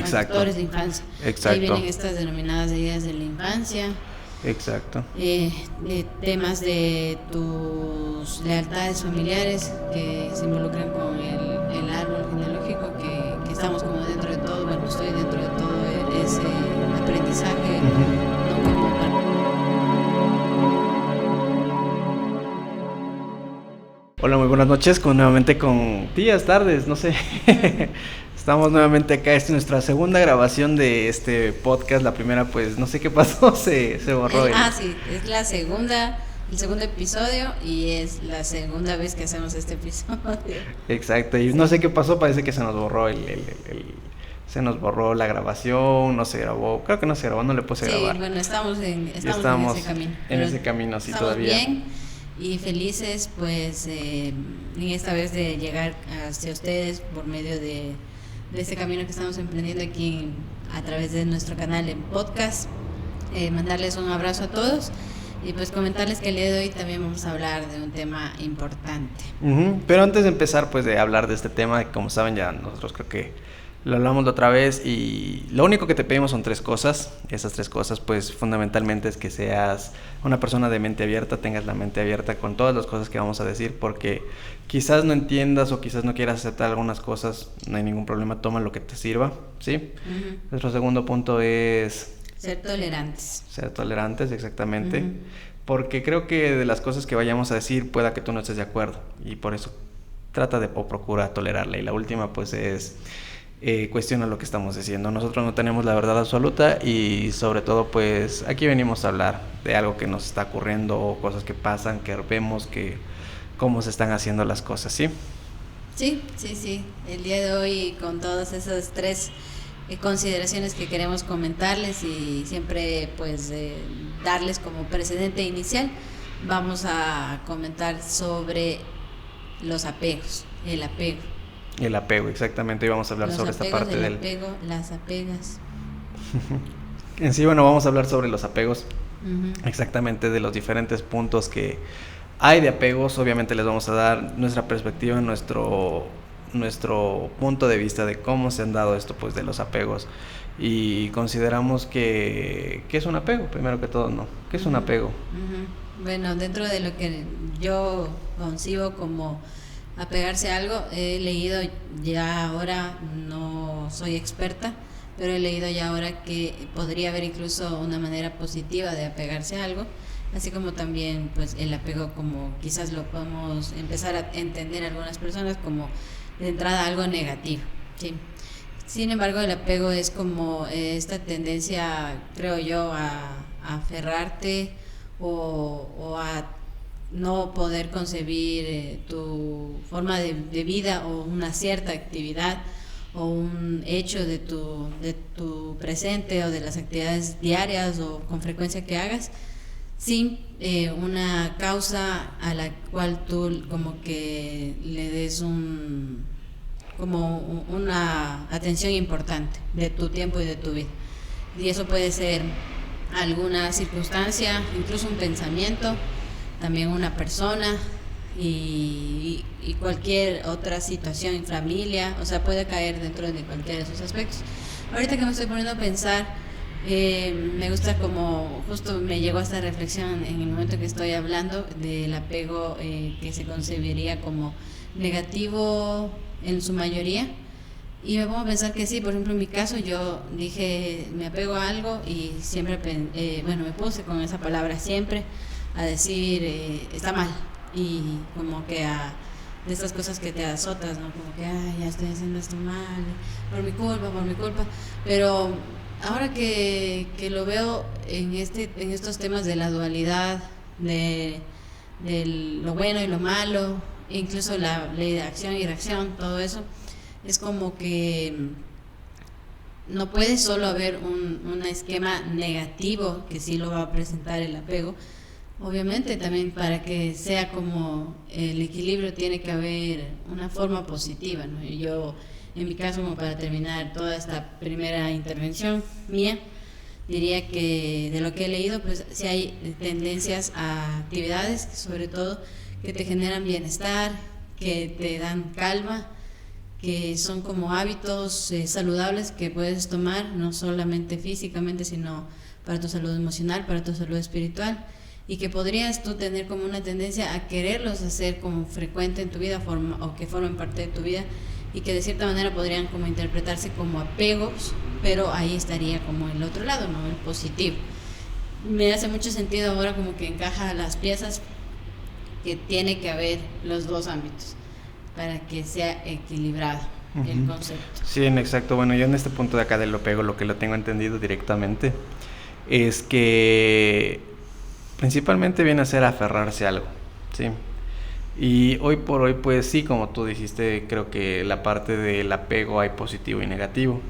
factores de infancia. Exacto. Ahí vienen estas denominadas heridas de la infancia. Exacto. De temas de tus lealtades familiares que se involucran con el árbol genealógico que estamos como dentro de todo, bueno, estoy dentro de todo ese aprendizaje, no como Hola, muy buenas noches, nuevamente con días, tardes, no sé. Estamos nuevamente acá, esta es nuestra segunda grabación de este podcast. La primera, pues, no sé qué pasó, se borró. Sí, es el segundo episodio y es la segunda vez que hacemos este episodio. Exacto, y no sé qué pasó, parece que se nos borró se nos borró la grabación, no se grabó, creo que no se grabó, no le puse grabar. Sí, bueno, estamos en ese camino. En ese camino, sí, estamos todavía. Bien y felices, pues, en esta vez de llegar hacia ustedes por medio de este camino que estamos emprendiendo aquí a través de nuestro canal en podcast. Mandarles un abrazo a todos y pues comentarles que el día de hoy también vamos a hablar de un tema importante. Pero antes de empezar, pues, de hablar de este tema, como saben ya nosotros creo que lo hablamos la otra vez y lo único que te pedimos son 3 cosas. Esas 3 cosas, pues, fundamentalmente es que seas una persona de mente abierta, tengas la mente abierta con todas las cosas que vamos a decir, porque quizás no entiendas o quizás no quieras aceptar algunas cosas, no hay ningún problema, toma lo que te sirva, ¿sí? Nuestro segundo punto es ser tolerantes. Ser tolerantes, exactamente. Porque creo que de las cosas que vayamos a decir pueda que tú no estés de acuerdo y por eso trata de o procura tolerarla. Y la última, pues, es cuestiona lo que estamos diciendo. Nosotros no tenemos la verdad absoluta y sobre todo, pues, aquí venimos a hablar de algo que nos está ocurriendo o cosas que pasan, que vemos, que cómo se están haciendo las cosas, ¿sí? Sí. El día de hoy, con todas esas 3 consideraciones que queremos comentarles y siempre, pues, darles como precedente inicial, vamos a comentar sobre los apegos, el apego. El apego, exactamente, y vamos a hablar los sobre apegos, esta parte del apego, las apegas. En sí, bueno, vamos a hablar sobre los apegos, exactamente, de los diferentes puntos que hay de apegos. Obviamente les vamos a dar nuestra perspectiva, nuestro punto de vista de cómo se han dado esto, pues, de los apegos. Y consideramos que es un apego, primero que todo, ¿no? ¿Qué es un apego? Bueno, dentro de lo que yo concibo como apegarse a algo, he leído ya ahora, no soy experta, pero he leído ya ahora que podría haber incluso una manera positiva de apegarse a algo, así como también, pues, el apego, como quizás lo podemos empezar a entender algunas personas como de entrada algo negativo, ¿sí? Sin embargo, el apego es como esta tendencia, creo yo, a aferrarte o a no poder concebir tu forma de vida o una cierta actividad o un hecho de tu presente o de las actividades diarias o con frecuencia que hagas sin una causa a la cual tú como que le des una atención importante de tu tiempo y de tu vida. Y eso puede ser alguna circunstancia, incluso un pensamiento, también una persona y cualquier otra situación, familia, o sea, puede caer dentro de cualquiera de esos aspectos. Ahorita que me estoy poniendo a pensar, me gusta como justo me llegó a esta reflexión en el momento que estoy hablando del apego que se concebiría como negativo en su mayoría, y me pongo a pensar que sí. Por ejemplo, en mi caso yo dije me apego a algo y siempre me puse con esa palabra siempre a decir está mal, y como que de estas cosas que te azotas, ¿no? Como que ya estoy haciendo esto mal, por mi culpa, pero ahora que lo veo en estos temas de la dualidad, de lo bueno y lo malo, incluso la ley de acción y reacción, todo eso, es como que no puede solo haber un esquema negativo que sí lo va a presentar el apego. Obviamente también para que sea como el equilibrio tiene que haber una forma positiva, ¿no? Y yo, en mi caso, como para terminar toda esta primera intervención mía, diría que de lo que he leído, pues sí hay tendencias a actividades, sobre todo, que te generan bienestar, que te dan calma, que son como hábitos saludables que puedes tomar, no solamente físicamente, sino para tu salud emocional, para tu salud espiritual, y que podrías tú tener como una tendencia a quererlos hacer como frecuente en tu vida o que formen parte de tu vida, y que de cierta manera podrían como interpretarse como apegos, pero ahí estaría como el otro lado, ¿no? El positivo. Me hace mucho sentido ahora como que encaja las piezas, que tiene que haber los dos ámbitos para que sea equilibrado el concepto. Sí, exacto. Bueno, yo en este punto de acá del apego, lo que lo tengo entendido directamente es que principalmente viene a ser aferrarse a algo, ¿sí? Y hoy por hoy, pues sí, como tú dijiste, creo que la parte del apego hay positivo y negativo.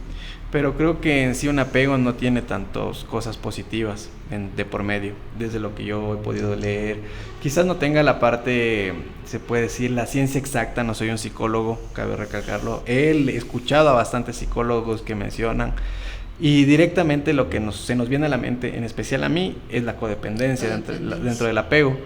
Pero creo que en sí un apego no tiene tantas cosas positivas de por medio, desde lo que yo he podido leer. Quizás no tenga la parte, se puede decir, la ciencia exacta, no soy un psicólogo, cabe recalcarlo. He escuchado a bastantes psicólogos que mencionan, y directamente lo que se nos viene a la mente, en especial a mí, es la codependencia dentro del apego.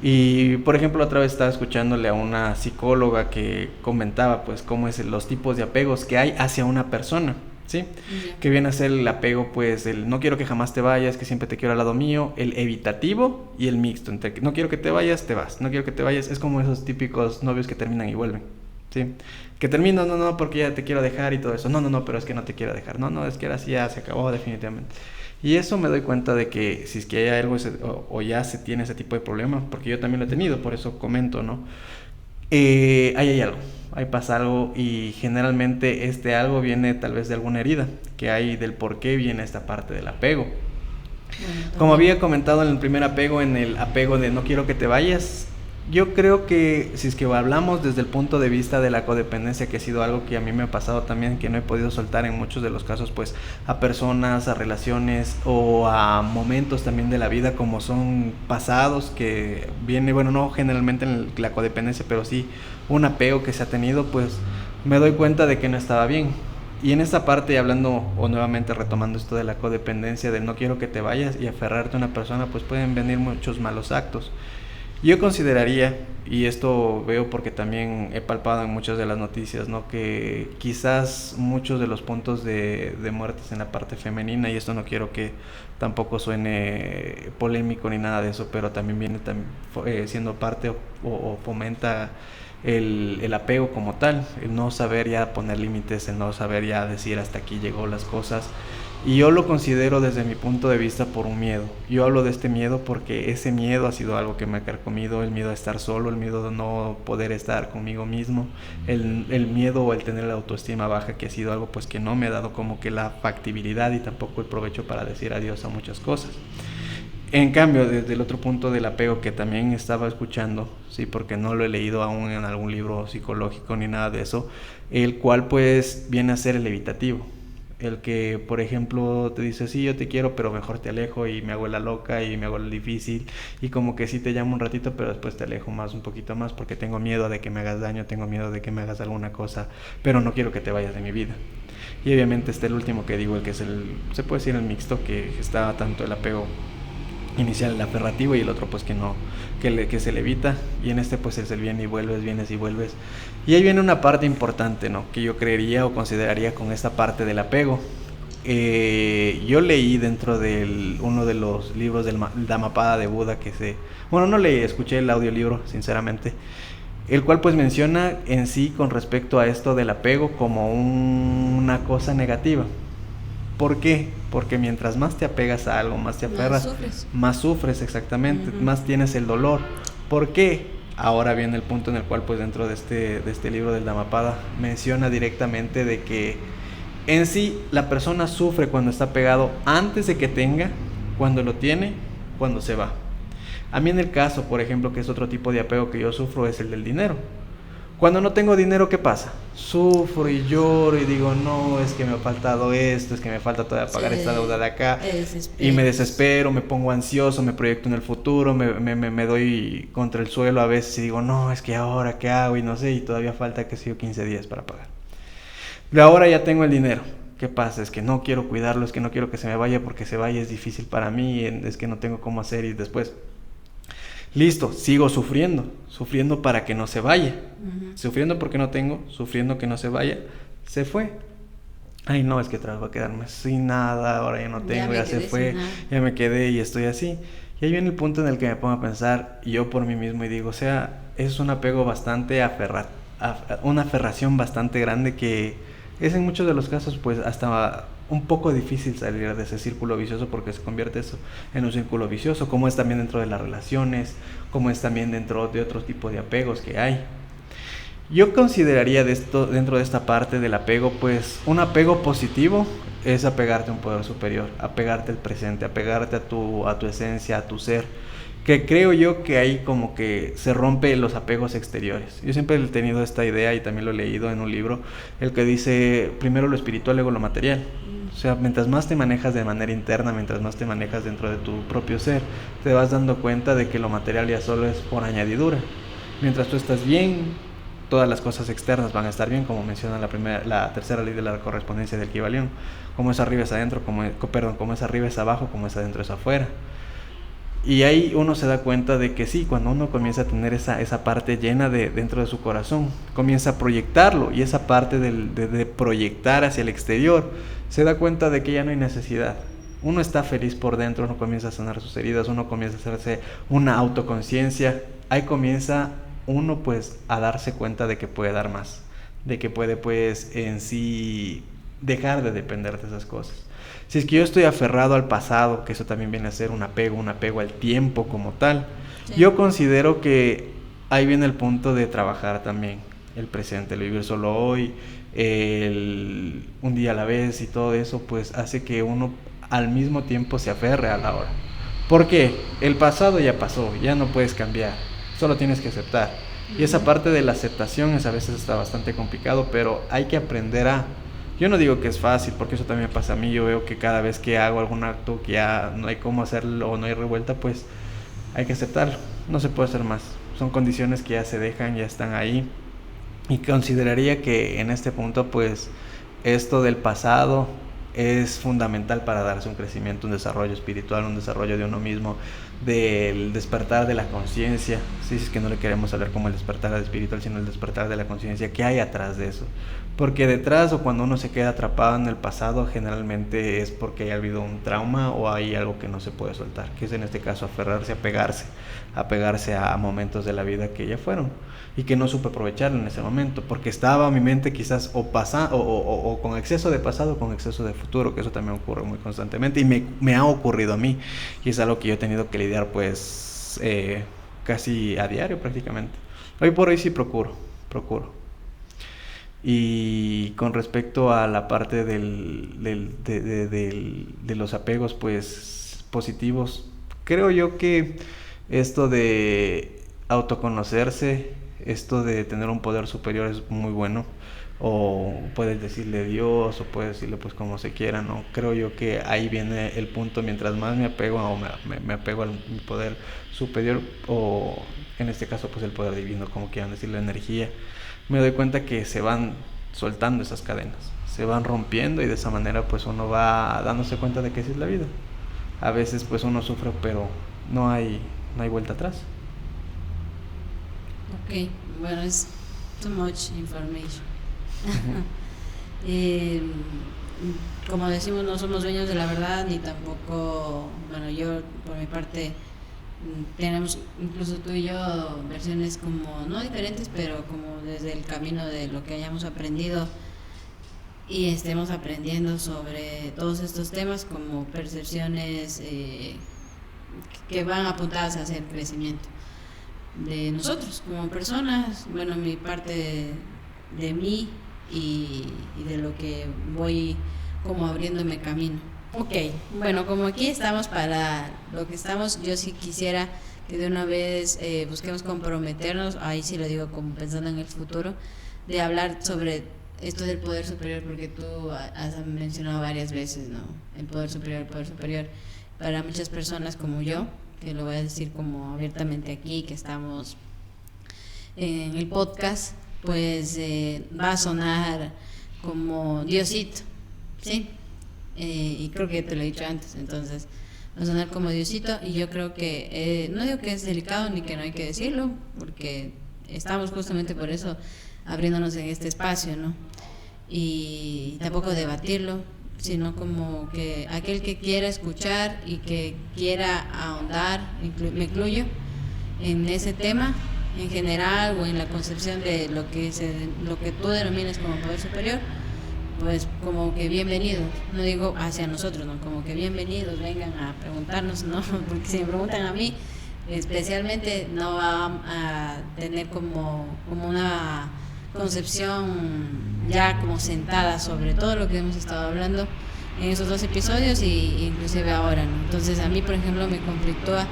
Y por ejemplo, otra vez estaba escuchándole a una psicóloga que comentaba pues cómo es los tipos de apegos que hay hacia una persona, ¿sí? Yeah. Que viene a ser el apego, pues el no quiero que jamás te vayas, que siempre te quiero al lado mío, el evitativo y el mixto, entre no quiero que te vayas, te vas, no quiero que te vayas, es como esos típicos novios que terminan y vuelven, ¿sí? Que terminan, no, porque ya te quiero dejar y todo eso, no, pero es que no te quiero dejar, no, es que ahora sí ya se acabó definitivamente. Y eso me doy cuenta de que si es que hay algo o ya se tiene ese tipo de problema, porque yo también lo he tenido, por eso comento, ¿no? Ahí hay algo, ahí pasa algo, y generalmente este algo viene tal vez de alguna herida que hay del por qué viene esta parte del apego. Como había comentado en el primer apego, en el apego de no quiero que te vayas, yo creo que si es que hablamos desde el punto de vista de la codependencia, que ha sido algo que a mí me ha pasado también, que no he podido soltar en muchos de los casos, pues a personas, a relaciones o a momentos también de la vida como son pasados, que viene, bueno, no generalmente en la codependencia, pero sí un apego que se ha tenido, pues me doy cuenta de que no estaba bien. Y en esta parte, hablando o nuevamente retomando esto de la codependencia, del no quiero que te vayas y aferrarte a una persona, pues pueden venir muchos malos actos. Yo consideraría, y esto veo porque también he palpado en muchas de las noticias, ¿no?, que quizás muchos de los puntos de muertes en la parte femenina, y esto no quiero que tampoco suene polémico ni nada de eso, pero también viene siendo parte o fomenta el apego como tal, el no saber ya poner límites, el no saber ya decir hasta aquí llegó las cosas. Y yo lo considero desde mi punto de vista por un miedo. Yo hablo de este miedo porque ese miedo ha sido algo que me ha carcomido, el miedo a estar solo, el miedo de no poder estar conmigo mismo, el miedo o el tener la autoestima baja, que ha sido algo pues que no me ha dado como que la factibilidad y tampoco el provecho para decir adiós a muchas cosas. En cambio, desde el otro punto del apego que también estaba escuchando, sí, porque no lo he leído aún en algún libro psicológico ni nada de eso, el cual pues viene a ser el evitativo. El que, por ejemplo, te dice, sí, yo te quiero, pero mejor te alejo y me hago la loca y me hago la difícil, y como que sí te llamo un ratito, pero después te alejo un poquito más porque tengo miedo de que me hagas daño, tengo miedo de que me hagas alguna cosa, pero no quiero que te vayas de mi vida. Y obviamente está el último que digo, el que es se puede decir el mixto, que está tanto el apego inicial, el aferrativo, y el otro pues que no, que se le evita, y en este pues es el vienes y vuelves. Y ahí viene una parte importante, ¿no?, que yo creería o consideraría con esta parte del apego. Yo leí dentro de uno de los libros del Dhammapada de Buda, no leí, escuché el audiolibro sinceramente, el cual pues menciona en sí con respecto a esto del apego como una cosa negativa. ¿Por qué? Porque mientras más te apegas a algo, más te aferras, más sufres exactamente, más tienes el dolor. ¿Por qué? Ahora viene el punto en el cual pues dentro de este libro del Dhammapada menciona directamente de que en sí la persona sufre cuando está pegado antes de que tenga, cuando lo tiene, cuando se va. A mí en el caso, por ejemplo, que es otro tipo de apego que yo sufro, es el del dinero. Cuando no tengo dinero, ¿qué pasa? Sufro y lloro y digo, no, es que me ha faltado esto, es que me falta todavía pagar esta deuda de acá. Y me desespero, me pongo ansioso, me proyecto en el futuro, me doy contra el suelo a veces y digo, no, es que ahora, ¿qué hago? Y no sé, y todavía falta, 15 días para pagar. Pero ahora ya tengo el dinero. ¿Qué pasa? Es que no quiero cuidarlo, es que no quiero que se me vaya, porque se vaya es difícil para mí, es que no tengo cómo hacer, y después listo, sigo sufriendo para que no se vaya, sufriendo porque no tengo, sufriendo que no se vaya, se fue. Ay, no, es que va a quedarme sin nada, ahora ya no tengo, ya se fue, ya me quedé y estoy así. Y ahí viene el punto en el que me pongo a pensar yo por mí mismo y digo, o sea, es un apego bastante una aferración bastante grande que es en muchos de los casos pues hasta un poco difícil salir de ese círculo vicioso, porque se convierte eso en un círculo vicioso, como es también dentro de las relaciones, como es también dentro de otro tipo de apegos que hay. Yo consideraría dentro de esta parte del apego, pues un apego positivo es apegarte a un poder superior, apegarte al presente, apegarte a tu esencia, a tu ser, que creo yo que ahí como que se rompe los apegos exteriores. Yo siempre he tenido esta idea y también lo he leído en un libro, el que dice primero lo espiritual, luego lo material. O sea, mientras más te manejas de manera interna, mientras más te manejas dentro de tu propio ser, te vas dando cuenta de que lo material ya solo es por añadidura. Mientras tú estás bien, todas las cosas externas van a estar bien, como menciona la tercera ley de la correspondencia del Kybalión. Como es arriba es adentro, como es arriba es abajo, como es adentro es afuera. Y ahí uno se da cuenta de que sí, cuando uno comienza a tener esa parte llena dentro de su corazón, comienza a proyectarlo, y esa parte de proyectar hacia el exterior, se da cuenta de que ya no hay necesidad. Uno está feliz por dentro, uno comienza a sanar sus heridas, uno comienza a hacerse una autoconciencia, ahí comienza uno pues a darse cuenta de que puede dar más, de que puede pues en sí dejar de depender de esas cosas. Si es que yo estoy aferrado al pasado, que eso también viene a ser un apego al tiempo como tal, sí, yo considero que ahí viene el punto de trabajar también el presente, el vivir solo hoy, un día a la vez, y todo eso pues hace que uno al mismo tiempo se aferre a la hora. ¿Por qué? El pasado ya pasó, ya no puedes cambiar, solo tienes que aceptar. Y esa parte de la aceptación a veces está bastante complicado, pero hay que aprender a... Yo no digo que es fácil, porque eso también pasa a mí. Yo veo que cada vez que hago algún acto que ya no hay cómo hacerlo o no hay revuelta, pues hay que aceptarlo. No se puede hacer más. Son condiciones que ya se dejan, ya están ahí. Y consideraría que en este punto, pues, esto del pasado es fundamental para darse un crecimiento, un desarrollo espiritual, un desarrollo de uno mismo, del despertar de la conciencia. Sí, es que no le queremos hablar como el despertar espiritual, sino el despertar de la conciencia. ¿Qué hay atrás de eso? Porque detrás, o cuando uno se queda atrapado en el pasado, generalmente es porque ha habido un trauma o hay algo que no se puede soltar, que es en este caso aferrarse, apegarse a momentos de la vida que ya fueron y que no supe aprovecharlo en ese momento, porque estaba mi mente quizás o con exceso de pasado o con exceso de futuro, que eso también ocurre muy constantemente y me ha ocurrido a mí, y es algo que yo he tenido que lidiar pues casi a diario prácticamente. Hoy por hoy sí procuro. Y con respecto a la parte de los apegos pues positivos, creo yo que esto de autoconocerse, esto de tener un poder superior es muy bueno, o puedes decirle Dios, o puedes decirle pues como se quiera, ¿no? Creo yo que ahí viene el punto. Mientras más me apego o me apego al poder superior, o en este caso pues el poder divino, como quieran decirlo, la energía, me doy cuenta que se van soltando esas cadenas, se van rompiendo, y de esa manera pues uno va dándose cuenta de que así es la vida. A veces pues uno sufre, pero no hay vuelta atrás. Ok, bueno, es too much information. Como decimos, no somos dueños de la verdad, ni tampoco, bueno, yo por mi parte tenemos, incluso tú y yo, versiones como no diferentes, pero como desde el camino de lo que hayamos aprendido y estemos aprendiendo sobre todos estos temas, como percepciones que van apuntadas hacia el crecimiento de nosotros como personas. Bueno, mi parte de mí y de lo que voy como abriéndome camino. Ok, bueno, como aquí estamos para lo que estamos, yo sí quisiera que de una vez busquemos comprometernos, ahí sí lo digo como pensando en el futuro, de hablar sobre esto del poder superior, porque tú has mencionado varias veces, ¿no? El poder superior. Para muchas personas como yo, que lo voy a decir como abiertamente aquí, que estamos en el podcast, pues va a sonar como Diosito, ¿sí? Y creo que te lo he dicho antes. Entonces, a sonar como Diosito, y yo creo que, no digo que es delicado ni que no hay que decirlo, porque estamos justamente por eso abriéndonos en este espacio, ¿no? Y tampoco debatirlo, sino como que aquel que quiera escuchar y que quiera ahondar, me incluyo, en ese tema en general o en la concepción de lo que tú denominas como poder superior, pues como que bienvenidos, no digo hacia nosotros, no, como que bienvenidos, vengan a preguntarnos, no, porque si me preguntan a mí especialmente no va a tener como una concepción ya como sentada sobre todo lo que hemos estado hablando en esos 2 episodios y inclusive ahora, ¿no? Entonces a mí, por ejemplo, me conflictúa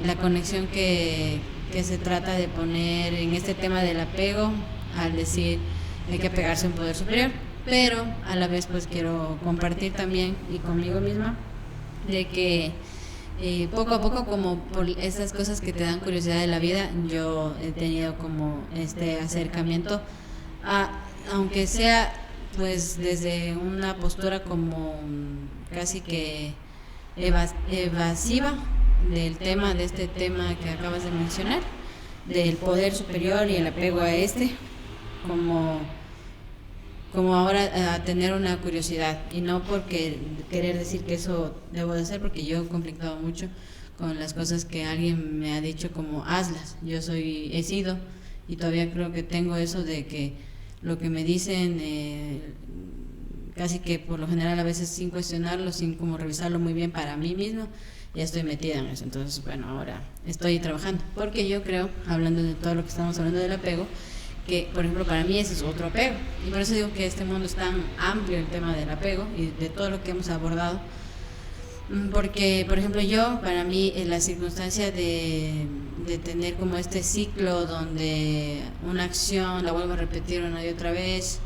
la conexión que se trata de poner en este tema del apego al decir hay que apegarse a un poder superior, pero a la vez pues quiero compartir también y conmigo misma de que poco a poco, como por esas cosas que te dan curiosidad de la vida, yo he tenido como este acercamiento aunque sea pues desde una postura como casi que evasiva del tema, de este tema que acabas de mencionar, del poder superior y el apego a este, como ahora a tener una curiosidad, y no porque querer decir que eso debo de hacer, porque yo he conflictado mucho con las cosas que alguien me ha dicho como hazlas. Yo he sido y todavía creo que tengo eso de que lo que me dicen casi que por lo general a veces sin cuestionarlo, sin como revisarlo muy bien para mí mismo, ya estoy metida en eso. Entonces bueno, ahora estoy trabajando, porque yo creo, hablando de todo lo que estamos hablando del apego, que por ejemplo para mí ese es otro apego, y por eso digo que este mundo es tan amplio, el tema del apego y de todo lo que hemos abordado, porque por ejemplo yo, para mí en la circunstancia de tener como este ciclo donde una acción la vuelvo a repetir una y otra vez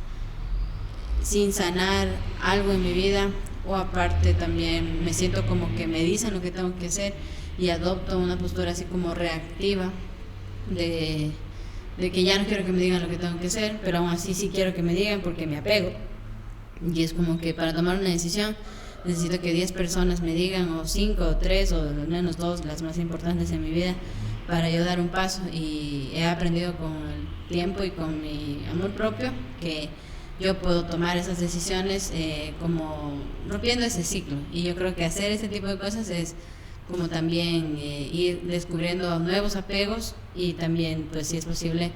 sin sanar algo en mi vida, o aparte también me siento como que me dicen lo que tengo que hacer y adopto una postura así como reactiva de que ya no quiero que me digan lo que tengo que hacer, pero aún así sí quiero que me digan porque me apego. Y es como que para tomar una decisión necesito que 10 personas me digan, o 5 o 3 o al menos 2, las más importantes en mi vida, para yo dar un paso. Y he aprendido con el tiempo y con mi amor propio que yo puedo tomar esas decisiones como rompiendo ese ciclo. Y yo creo que hacer ese tipo de cosas es como también ir descubriendo nuevos apegos, y también pues si es posible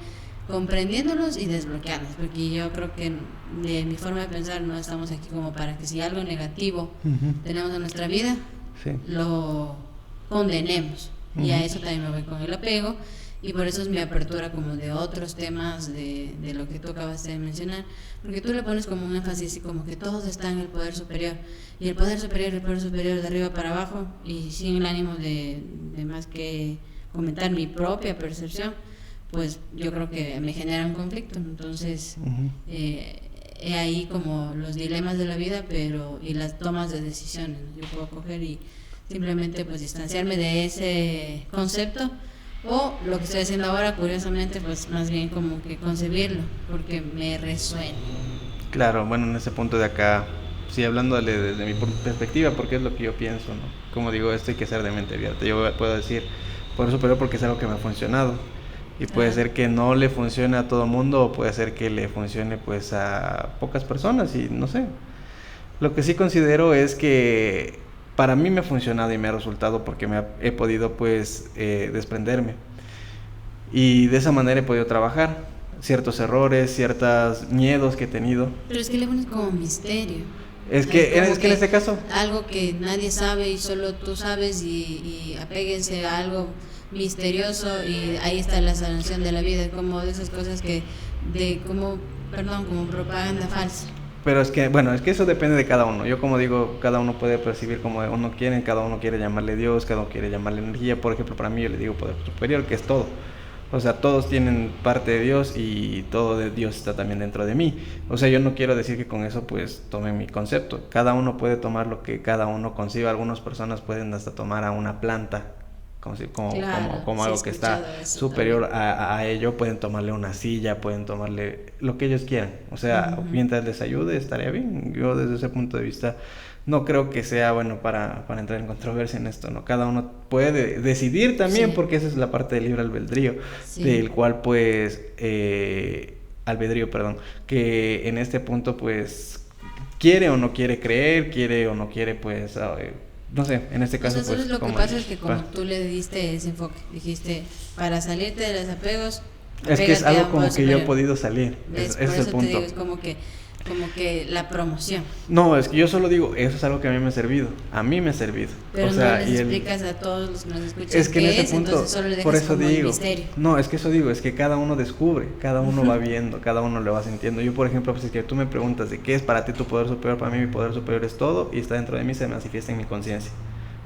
comprendiéndolos y desbloquearlos, porque yo creo que de mi forma de pensar no estamos aquí como para que si algo negativo tenemos en nuestra vida, sí, lo condenemos. Y a eso también me voy con el apego, y por eso es mi apertura como de otros temas de lo que tú acabas de mencionar, porque tú le pones como un énfasis y como que todos están en el poder superior, y el poder superior de arriba para abajo, y sin el ánimo de más que comentar mi propia percepción, pues yo creo que me genera un conflicto. Entonces he ahí como los dilemas de la vida, pero y las tomas de decisiones. Yo puedo coger y simplemente pues distanciarme de ese concepto, o lo que estoy haciendo ahora, curiosamente, pues más bien como que concebirlo, porque me resuena. Claro, bueno, en ese punto de acá, sí, hablándole desde mi perspectiva, porque es lo que yo pienso, ¿no? Como digo, esto hay que ser de mente abierta. Yo puedo decir poder superior porque es algo que me ha funcionado, y puede ser que no le funcione a todo mundo, o puede ser que le funcione pues a pocas personas, y no sé. Lo que sí considero es que para mí me ha funcionado y me ha resultado porque he podido pues desprenderme, y de esa manera he podido trabajar ciertos errores, ciertos miedos que he tenido. Pero es que le pones como misterio. Es que en este caso algo que nadie sabe y solo tú sabes, y apéguense a algo misterioso, y ahí está la sanación de la vida, como de esas cosas como propaganda falsa. Pero es que, bueno, es que eso depende de cada uno. Yo, como digo, cada uno puede percibir como uno quiere, cada uno quiere llamarle Dios, cada uno quiere llamarle energía. Por ejemplo, para mí yo le digo poder superior, que es todo. O sea, todos tienen parte de Dios, y todo de Dios está también dentro de mí. O sea, yo no quiero decir que con eso pues tomen mi concepto. Cada uno puede tomar lo que cada uno conciba. Algunas personas pueden hasta tomar a una planta Claro, como sí he algo que está escuchado eso superior también. a ello. Pueden tomarle una silla, pueden tomarle lo que ellos quieran. O sea, Ujú. mientras les ayude, estaría bien. Yo desde ese punto de vista no creo que sea bueno para entrar en controversia en esto, ¿no? Cada uno puede decidir también, Sí, porque esa es la parte del libre albedrío, sí. del cual pues, albedrío, perdón, que en este punto pues quiere o no quiere creer, quiere o no quiere pues, no sé, en este O sea, caso pues ¿sabes lo que como pasa? Es que como tú le diste ese enfoque, dijiste, para salirte de los apegos, es que es apégate a algo un poder como que yo he superior. podido salir, ¿Ves? Por ese es el eso te digo, punto. es como que la promoción. No, es que yo solo digo, eso es algo que a mí me ha servido, a mí me ha servido. Pero O no sea, les y explicas a todos los que nos escuchan es que en qué ese es, punto, entonces solo le por dejas eso como el digo, misterio. no, es que eso digo, es que cada uno descubre, cada uno va viendo, cada uno lo va sintiendo. Yo, por ejemplo, pues es que tú me preguntas de qué es para ti tu poder superior, para mí mi poder superior es todo y está dentro de mí, se manifiesta en mi conciencia.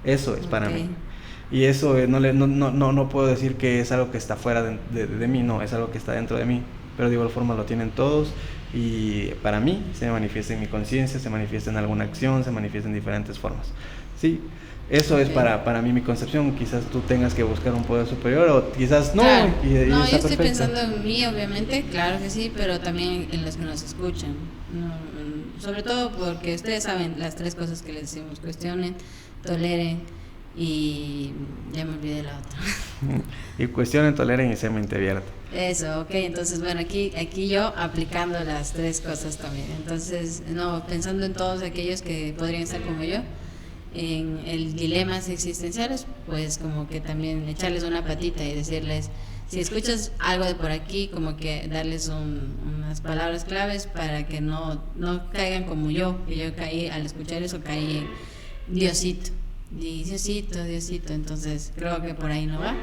Eso es para mí. Ok. Y eso no puedo decir que es algo que está fuera de mí, no, es algo que está dentro de mí. Pero de igual forma lo tienen todos y para mí se manifiesta en mi conciencia, se manifiesta en alguna acción, se manifiesta en diferentes formas. Sí, eso es Ok. para mí mi concepción. Quizás tú tengas que buscar un poder superior o quizás no, Claro. y No, está yo estoy perfecto. pensando en mí, obviamente, claro que sí, pero también en los que nos escuchan. No, sobre todo porque ustedes saben las tres cosas que les decimos: cuestionen, toleren y ya me olvidé la otra. Y cuestionen, toleren y sean mente abierta. Eso, ok, entonces bueno, aquí yo aplicando las tres cosas también. Entonces, no, pensando en todos aquellos que podrían estar como yo, en el dilemas existenciales, pues como que también echarles una patita y decirles, si escuchas algo de por aquí, como que darles unas palabras claves para que no caigan como yo, que yo caí, al escuchar eso caí en Diosito, y Diosito, entonces creo que por ahí no va.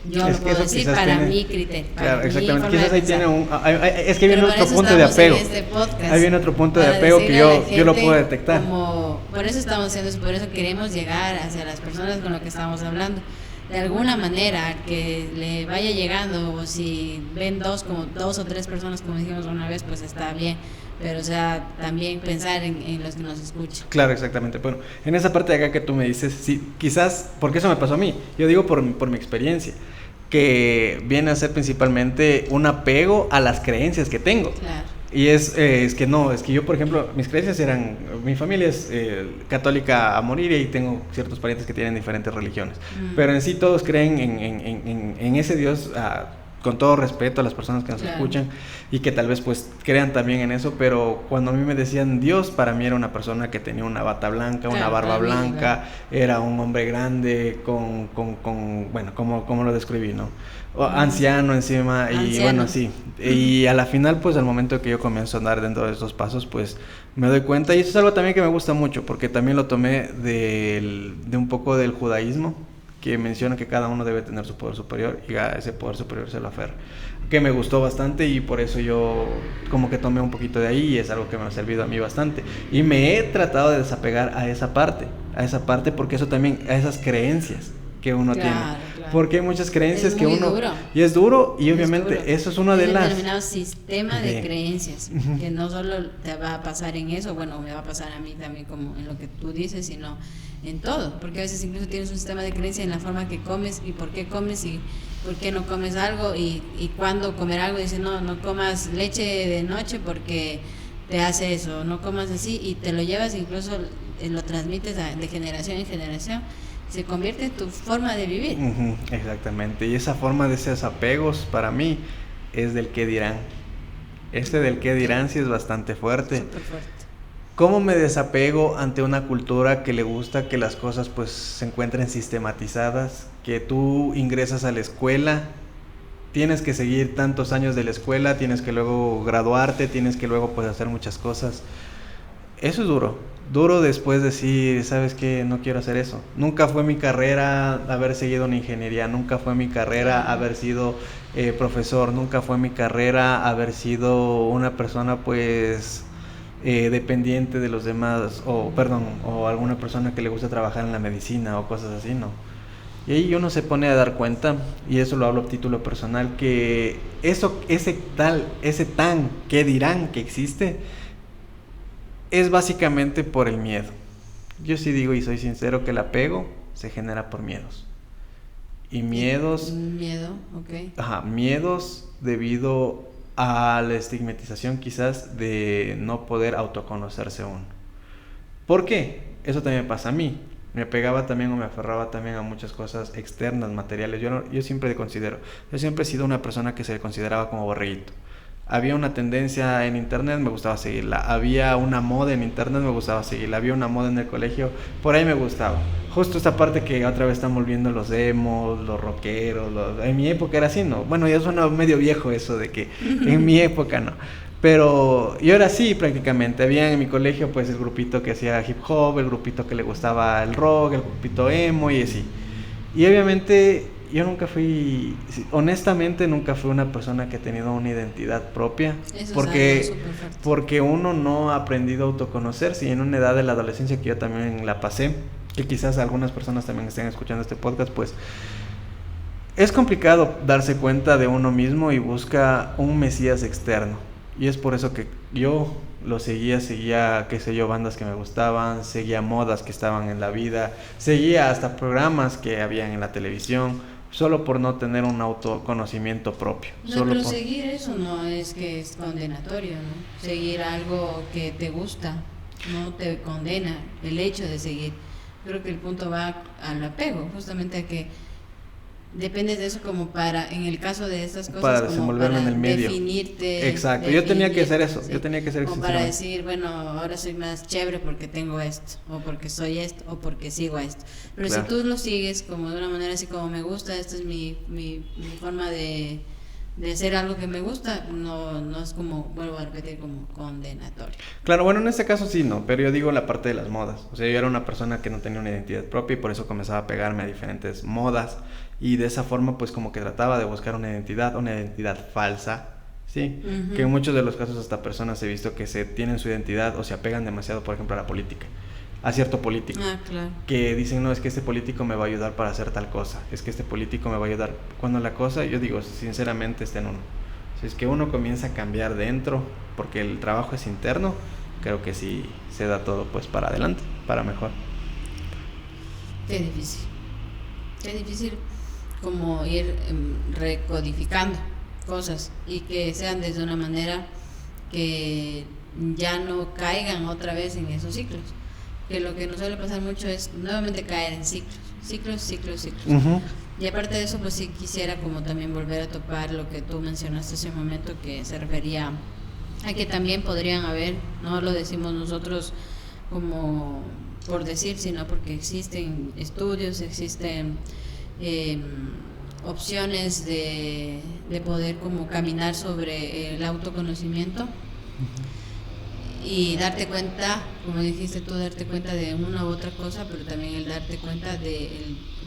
Yo Es lo que puedo eso decir quizás para tiene, mi criterio, claro, para mi exactamente, forma quizás de ahí pensar. tiene es que viene Pero para otro eso punto de estamos apego. en este podcast, Ahí viene otro punto de para apego que decirle a la yo lo gente puedo detectar. por eso estamos haciendo eso, por eso queremos llegar hacia las personas con las que estamos hablando. De alguna manera, que le vaya llegando, o si ven dos o tres personas, como dijimos una vez, pues está bien. Pero, o sea, también pensar en los que nos escuchan. Claro, exactamente. Bueno, en esa parte de acá que tú me dices, sí, quizás, porque eso me pasó a mí, yo digo por mi experiencia, que viene a ser principalmente un apego a las creencias que tengo. Claro. Y es que yo, por ejemplo, mis creencias eran, mi familia es católica a morir y tengo ciertos parientes que tienen diferentes religiones, pero en sí todos creen en ese Dios, con todo respeto a las personas que nos Claro. escuchan y que tal vez pues crean también en eso, pero cuando a mí me decían Dios, para mí era una persona que tenía una bata blanca, una Claro, barba para mí, blanca, claro. era un hombre grande bueno, como lo describí, ¿no? Anciano encima y Anciano. bueno, sí. Y a la final, pues al momento que yo comienzo a andar dentro de estos pasos, pues me doy cuenta, y eso es algo también que me gusta mucho, porque también lo tomé de un poco del judaísmo, que menciona que cada uno debe tener su poder superior y a ese poder superior se lo aferra, que me gustó bastante y por eso yo como que tomé un poquito de ahí y es algo que me ha servido a mí bastante. Y me he tratado de desapegar a esa parte porque eso también, a esas creencias que uno Claro, tiene. claro. Porque hay muchas creencias Es que muy uno... duro. Y es duro y Es obviamente duro. eso es una de el las... denominado sistema de de- creencias, Ujú. que no solo te va a pasar en eso, bueno, me va a pasar a mí también como en lo que tú dices, sino en todo, porque a veces incluso tienes un sistema de creencias en la forma que comes y por qué comes y por qué no comes algo y cuándo comer algo, dice no comas leche de noche porque te hace eso, no comas así y te lo llevas, incluso lo transmites de generación en generación, se convierte en tu forma de vivir. Ujú, exactamente. Y esa forma de esos apegos para mí es del qué dirán. Este del qué dirán sí es bastante fuerte. Súper fuerte. ¿Cómo me desapego ante una cultura que le gusta que las cosas pues se encuentren sistematizadas? Que tú ingresas a la escuela, tienes que seguir tantos años de la escuela, tienes que luego graduarte, tienes que luego pues hacer muchas cosas. Eso es duro después decir, ¿sabes qué? No quiero hacer eso. Nunca fue mi carrera haber seguido una ingeniería, nunca fue mi carrera haber sido profesor, nunca fue mi carrera haber sido una persona pues dependiente de los demás, o alguna persona que le gusta trabajar en la medicina o cosas así, ¿no? Y ahí uno se pone a dar cuenta, y eso lo hablo a título personal, que ese tan que dirán que existe, es básicamente por el miedo. Yo sí digo y soy sincero que el apego se genera por miedos. y miedos. Miedo, ok. Ajá, miedos debido a la estigmatización quizás de no poder autoconocerse uno. ¿Por qué? Eso también pasa a mí. Me pegaba también o me aferraba también a muchas cosas externas, materiales. Yo siempre he sido una persona que se consideraba como borreguito. Había una tendencia en internet, me gustaba seguirla. Había una moda en internet, me gustaba seguirla. Había una moda en el colegio, por ahí me gustaba. Justo esta parte que otra vez están volviendo los emos, los rockeros. En mi época era así, ¿no? Bueno, ya suena medio viejo eso de que en mi época no. Pero yo era así prácticamente. Había en mi colegio pues el grupito que hacía hip hop, el grupito que le gustaba el rock, el grupito emo y así. Y obviamente yo honestamente nunca fui una persona que ha tenido una identidad propia. Eso porque, es algo súper fuerte. porque uno no ha aprendido a autoconocerse, y en una edad de la adolescencia que yo también la pasé, que quizás algunas personas también estén escuchando este podcast, pues es complicado darse cuenta de uno mismo y busca un mesías externo. Y es por eso que yo lo seguía, qué sé yo, bandas que me gustaban, seguía modas que estaban en la vida, seguía hasta programas que habían en la televisión, solo por no tener un autoconocimiento propio. No, pero seguir eso no es que es condenatorio, ¿no? Seguir algo que te gusta no te condena el hecho de seguir. Creo que el punto va al apego, justamente a que dependes de eso como para, en el caso de estas cosas, para como desenvolverme para en el medio. Definirte. Exacto, yo tenía que hacer eso, sí. yo tenía que ser como para decir, bueno, ahora soy más chévere porque tengo esto, o porque soy esto, o porque sigo esto. Pero claro. Si tú lo sigues como de una manera así como me gusta, esta es mi forma de hacer algo que me gusta, no es como, vuelvo a repetir, como condenatorio. Claro, bueno, en este caso sí, no, pero yo digo la parte de las modas. O sea, yo era una persona que no tenía una identidad propia y por eso comenzaba a pegarme a diferentes modas, y de esa forma pues como que trataba de buscar una identidad falsa, ¿sí? Uh-huh. Que en muchos de los casos hasta personas he visto que se tienen su identidad o se apegan demasiado, por ejemplo, a la política, a cierto político, claro. Que dicen, no, es que este político me va a ayudar para hacer tal cosa, es que este político me va a ayudar, cuando la cosa, yo digo, sinceramente está en uno. Si es que uno comienza a cambiar dentro, porque el trabajo es interno, creo que sí se da todo pues para adelante, para mejor. Qué difícil como ir recodificando cosas y que sean desde una manera que ya no caigan otra vez en esos ciclos. Que lo que nos suele pasar mucho es nuevamente caer en ciclos. Uh-huh. Y aparte de eso, pues sí quisiera como también volver a topar lo que tú mencionaste hace un momento, que se refería a que también podrían haber, no lo decimos nosotros como por decir, sino porque existen estudios, existen opciones de poder como caminar sobre el autoconocimiento. Uh-huh. Y darte cuenta, como dijiste tú, darte cuenta de una u otra cosa, pero también el darte cuenta de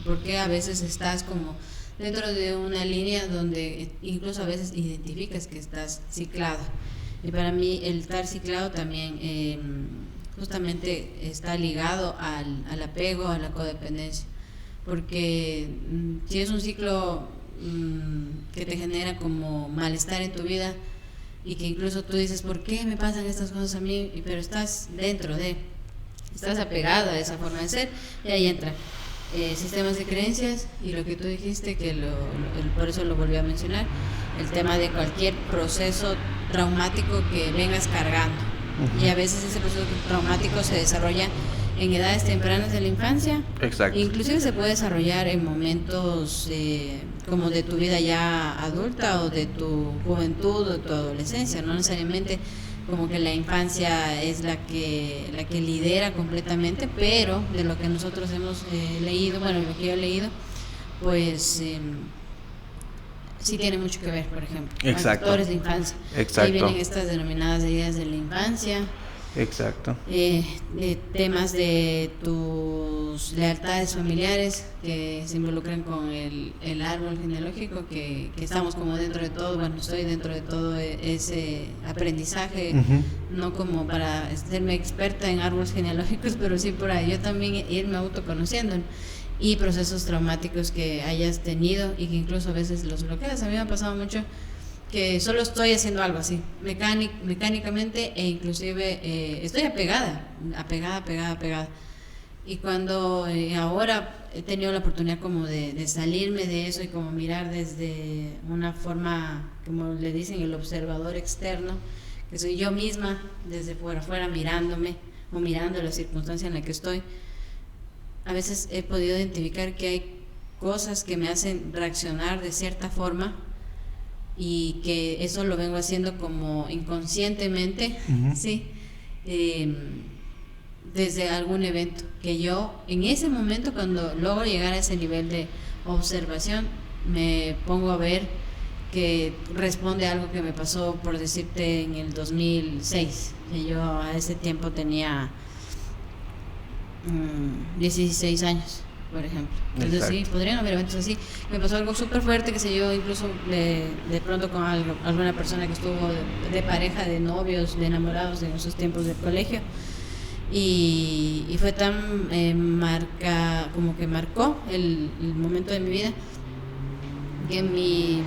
por qué a veces estás como dentro de una línea donde incluso a veces identificas que estás ciclado. Y para mí el estar ciclado también justamente está ligado al apego, a la codependencia, porque si es un ciclo que te genera como malestar en tu vida, y que incluso tú dices, ¿por qué me pasan estas cosas a mí? Pero estás estás apegado a esa forma de ser, y ahí entra sistemas de creencias, y lo que tú dijiste, que por eso lo volví a mencionar, el tema de cualquier proceso traumático que vengas cargando. Uh-huh. Y a veces ese proceso traumático se desarrolla en edades tempranas de la infancia. Exacto. Inclusive se puede desarrollar en momentos como de tu vida ya adulta, o de tu juventud, o de tu adolescencia. No necesariamente como que la infancia es la que lidera completamente, pero de lo que nosotros hemos leído, bueno, lo que yo he leído, pues sí tiene mucho que ver, por ejemplo. Exacto. Factores de infancia. Exacto. Ahí vienen estas denominadas heridas de la infancia. Exacto. De temas de tus lealtades familiares que se involucran con el árbol genealógico, que estamos como dentro de todo, bueno, estoy dentro de todo ese aprendizaje, uh-huh. No como para serme experta en árboles genealógicos, pero sí por ahí yo también irme autoconociendo, y procesos traumáticos que hayas tenido y que incluso a veces los bloqueas. A mí me ha pasado mucho que solo estoy haciendo algo así, mecánicamente, e inclusive estoy apegada, Y cuando ahora he tenido la oportunidad como de salirme de eso y como mirar desde una forma, como le dicen, el observador externo, que soy yo misma desde fuera mirándome o mirando la circunstancia en la que estoy, a veces he podido identificar que hay cosas que me hacen reaccionar de cierta forma y que eso lo vengo haciendo como inconscientemente, ¿sí? Desde algún evento, que yo en ese momento, cuando logro llegar a ese nivel de observación, me pongo a ver que responde a algo que me pasó, por decirte, en el 2006, que yo a ese tiempo tenía 16 años, por ejemplo. Entonces Exacto. sí, podrían haber eventos así. Me pasó algo súper fuerte, que sé yo, incluso de pronto con alguna persona que estuvo de pareja, de novios, de enamorados en esos tiempos del colegio. Y fue tan como que marcó el momento de mi vida, que mi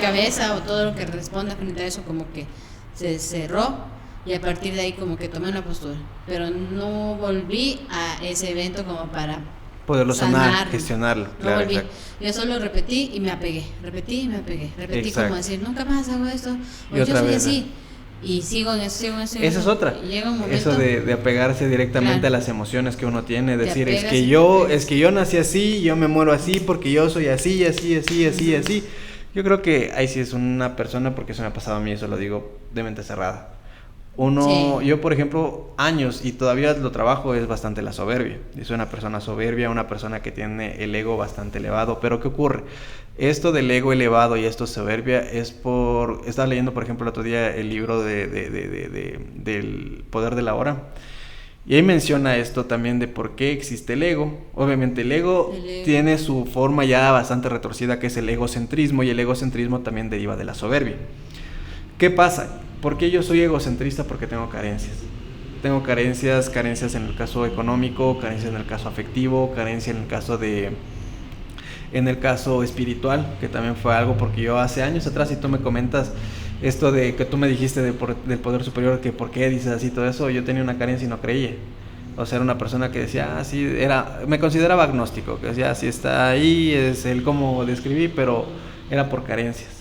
cabeza o todo lo que responda frente a eso como que se cerró, y a partir de ahí como que tomé una postura, pero no volví a ese evento como para poderlo sanar, sanarlo, gestionarlo. no Claro, volví. exacto. Yo solo repetí y me apegué, repetí Exacto. como decir, nunca más hago esto, o Y yo otra soy vez, así, y sigo en eso. Esa es otra. Y llega un momento, Eso de apegarse directamente claro, a las emociones que uno tiene, te decir, apegas y te apegas. es que yo nací así, yo me muero así, porque yo soy así, así, así, así, así. Yo creo que ahí sí es una persona, porque eso me ha pasado a mí, eso lo digo de mente cerrada. Sí. Yo por ejemplo, años, y todavía lo trabajo, es bastante la soberbia. Yo soy una persona soberbia, una persona que tiene el ego bastante elevado. Pero ¿qué ocurre? Esto del ego elevado y esto soberbia es por... Estaba leyendo, por ejemplo, el otro día el libro del poder de la hora. Y ahí menciona esto también de por qué existe el ego. Obviamente el ego tiene su forma ya bastante retorcida, que es el egocentrismo, y el egocentrismo también deriva de la soberbia. ¿Qué pasa? ¿Por qué yo soy egocentrista? Porque tengo carencias. Tengo carencias en el caso económico, carencias en el caso afectivo, carencia en el caso espiritual, que también fue algo, porque yo hace años atrás, y tú me comentas esto de que tú me dijiste del poder superior, que por qué dices así todo eso, yo tenía una carencia y no creía. O sea, era una persona que decía, sí, me consideraba agnóstico, que decía, sí está ahí, es el cómo describí, pero era por carencias.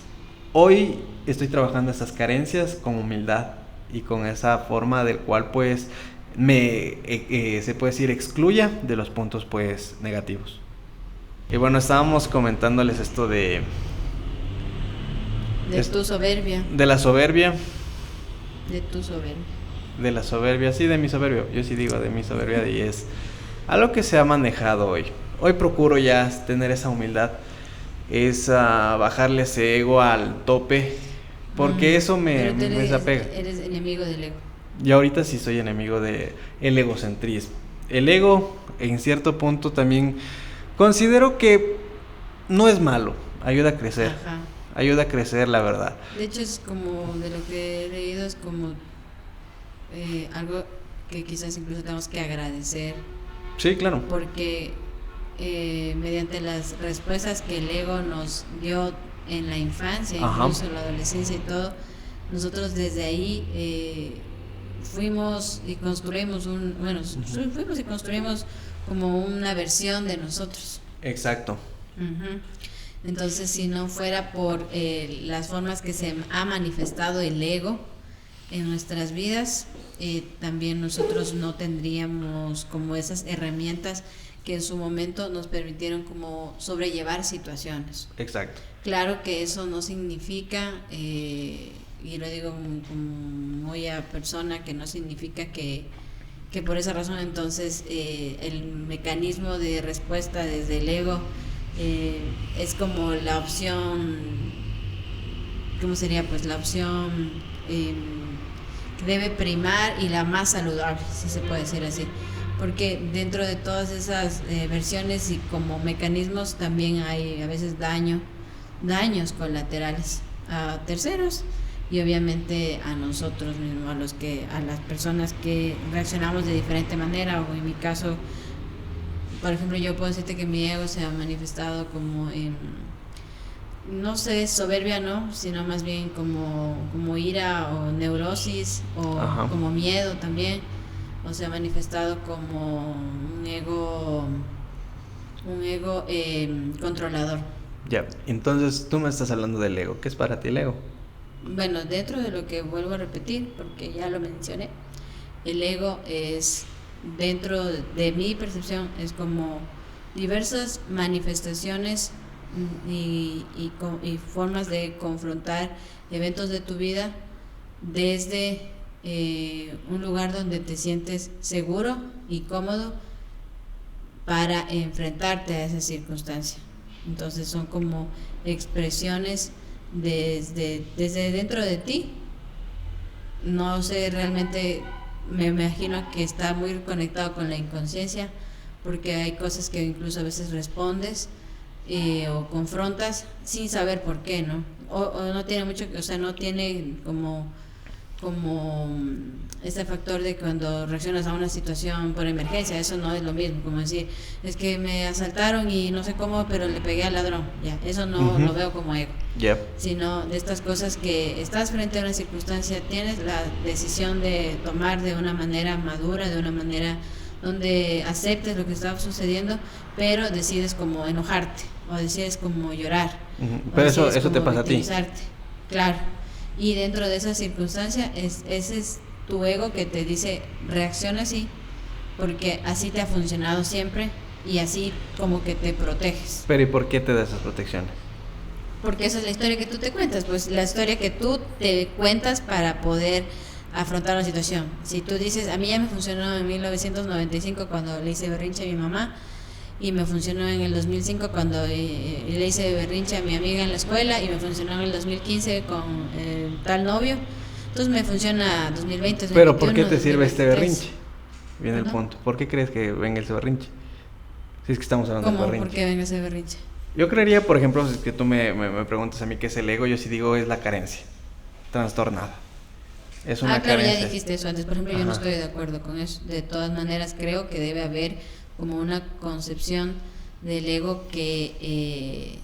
Hoy estoy trabajando esas carencias con humildad y con esa forma del cual pues se puede decir excluya de los puntos pues negativos. Y bueno, estábamos comentándoles esto de tu soberbia. De la soberbia. De tu soberbia. De la soberbia, sí, de mi soberbia. Yo sí digo de mi soberbia, y es algo que se ha manejado hoy. Hoy procuro ya tener esa humildad, es bajarle ese ego al tope, porque eso me desapega. Eres enemigo del ego. Yo ahorita sí soy enemigo del egocentrismo. El ego, en cierto punto, también considero que no es malo, ayuda a crecer. Ajá. Ayuda a crecer, la verdad. De hecho, es como, de lo que he leído, es como algo que quizás incluso tenemos que agradecer. Sí, claro. Porque mediante las respuestas que el ego nos dio en la infancia, incluso en la adolescencia y todo, nosotros desde ahí fuimos y construimos como una versión de nosotros. Exacto. Uh-huh. Entonces, si no fuera por las formas que se ha manifestado el ego en nuestras vidas, también nosotros no tendríamos como esas herramientas que en su momento nos permitieron como sobrellevar situaciones. Exacto. Claro que eso no significa, y lo digo como muy a persona, que no significa que por esa razón entonces el mecanismo de respuesta desde el ego es como la opción, ¿cómo sería? Pues la opción que debe primar y la más saludable, si se puede decir así, porque dentro de todas esas versiones y como mecanismos también hay a veces daños colaterales a terceros y obviamente a nosotros mismos, a las personas que reaccionamos de diferente manera. O en mi caso, por ejemplo, yo puedo decirte que mi ego se ha manifestado como en, no sé, soberbia no, sino más bien como ira o neurosis o Ajá. como miedo también, o se ha manifestado como un ego controlador. Ya, entonces tú me estás hablando del ego. ¿Qué es para ti el ego? Bueno, dentro de lo que vuelvo a repetir, porque ya lo mencioné, el ego es, dentro de mi percepción, es como diversas manifestaciones y formas de confrontar eventos de tu vida desde un lugar donde te sientes seguro y cómodo para enfrentarte a esa circunstancia. Entonces son como expresiones desde dentro de ti. No sé, realmente me imagino que está muy conectado con la inconsciencia, porque hay cosas que incluso a veces respondes o confrontas sin saber por qué, ¿no? O no tiene mucho, o sea, no tiene como este factor de cuando reaccionas a una situación por emergencia. Eso no es lo mismo, como decir, es que me asaltaron y no sé cómo, pero le pegué al ladrón, ya, eso no lo veo como ego. Yep. Sino de estas cosas que estás frente a una circunstancia, tienes la decisión de tomar de una manera madura, de una manera donde aceptes lo que está sucediendo, pero decides como enojarte, o decides como llorar. Pero eso te pasa a ti. Claro. Y dentro de esa circunstancia, ese es tu ego que te dice, reacciona así, porque así te ha funcionado siempre y así como que te proteges. Pero ¿y por qué te da esas protecciones? Porque esa es la historia que tú te cuentas, pues la historia que tú te cuentas para poder afrontar la situación. Si tú dices, a mí ya me funcionó en 1995 cuando le hice berrinche a mi mamá, y me funcionó en el 2005 cuando le hice berrinche a mi amiga en la escuela, y me funcionó en el 2015 con tal novio, entonces me funciona 2020, 2021. Pero ¿por qué te sirve 2023? este berrinche? Viene el punto. ¿Por qué crees que venga ese berrinche? Si es que estamos hablando de berrinche. ¿Cómo? ¿Por qué venga ese berrinche? Yo creería, por ejemplo, si es que tú me preguntas a mí qué es el ego, yo sí digo es la carencia trastornada. Es una claro, carencia. ya dijiste eso antes. Por ejemplo, yo no estoy de acuerdo con eso. De todas maneras, creo que debe haber como una concepción del ego que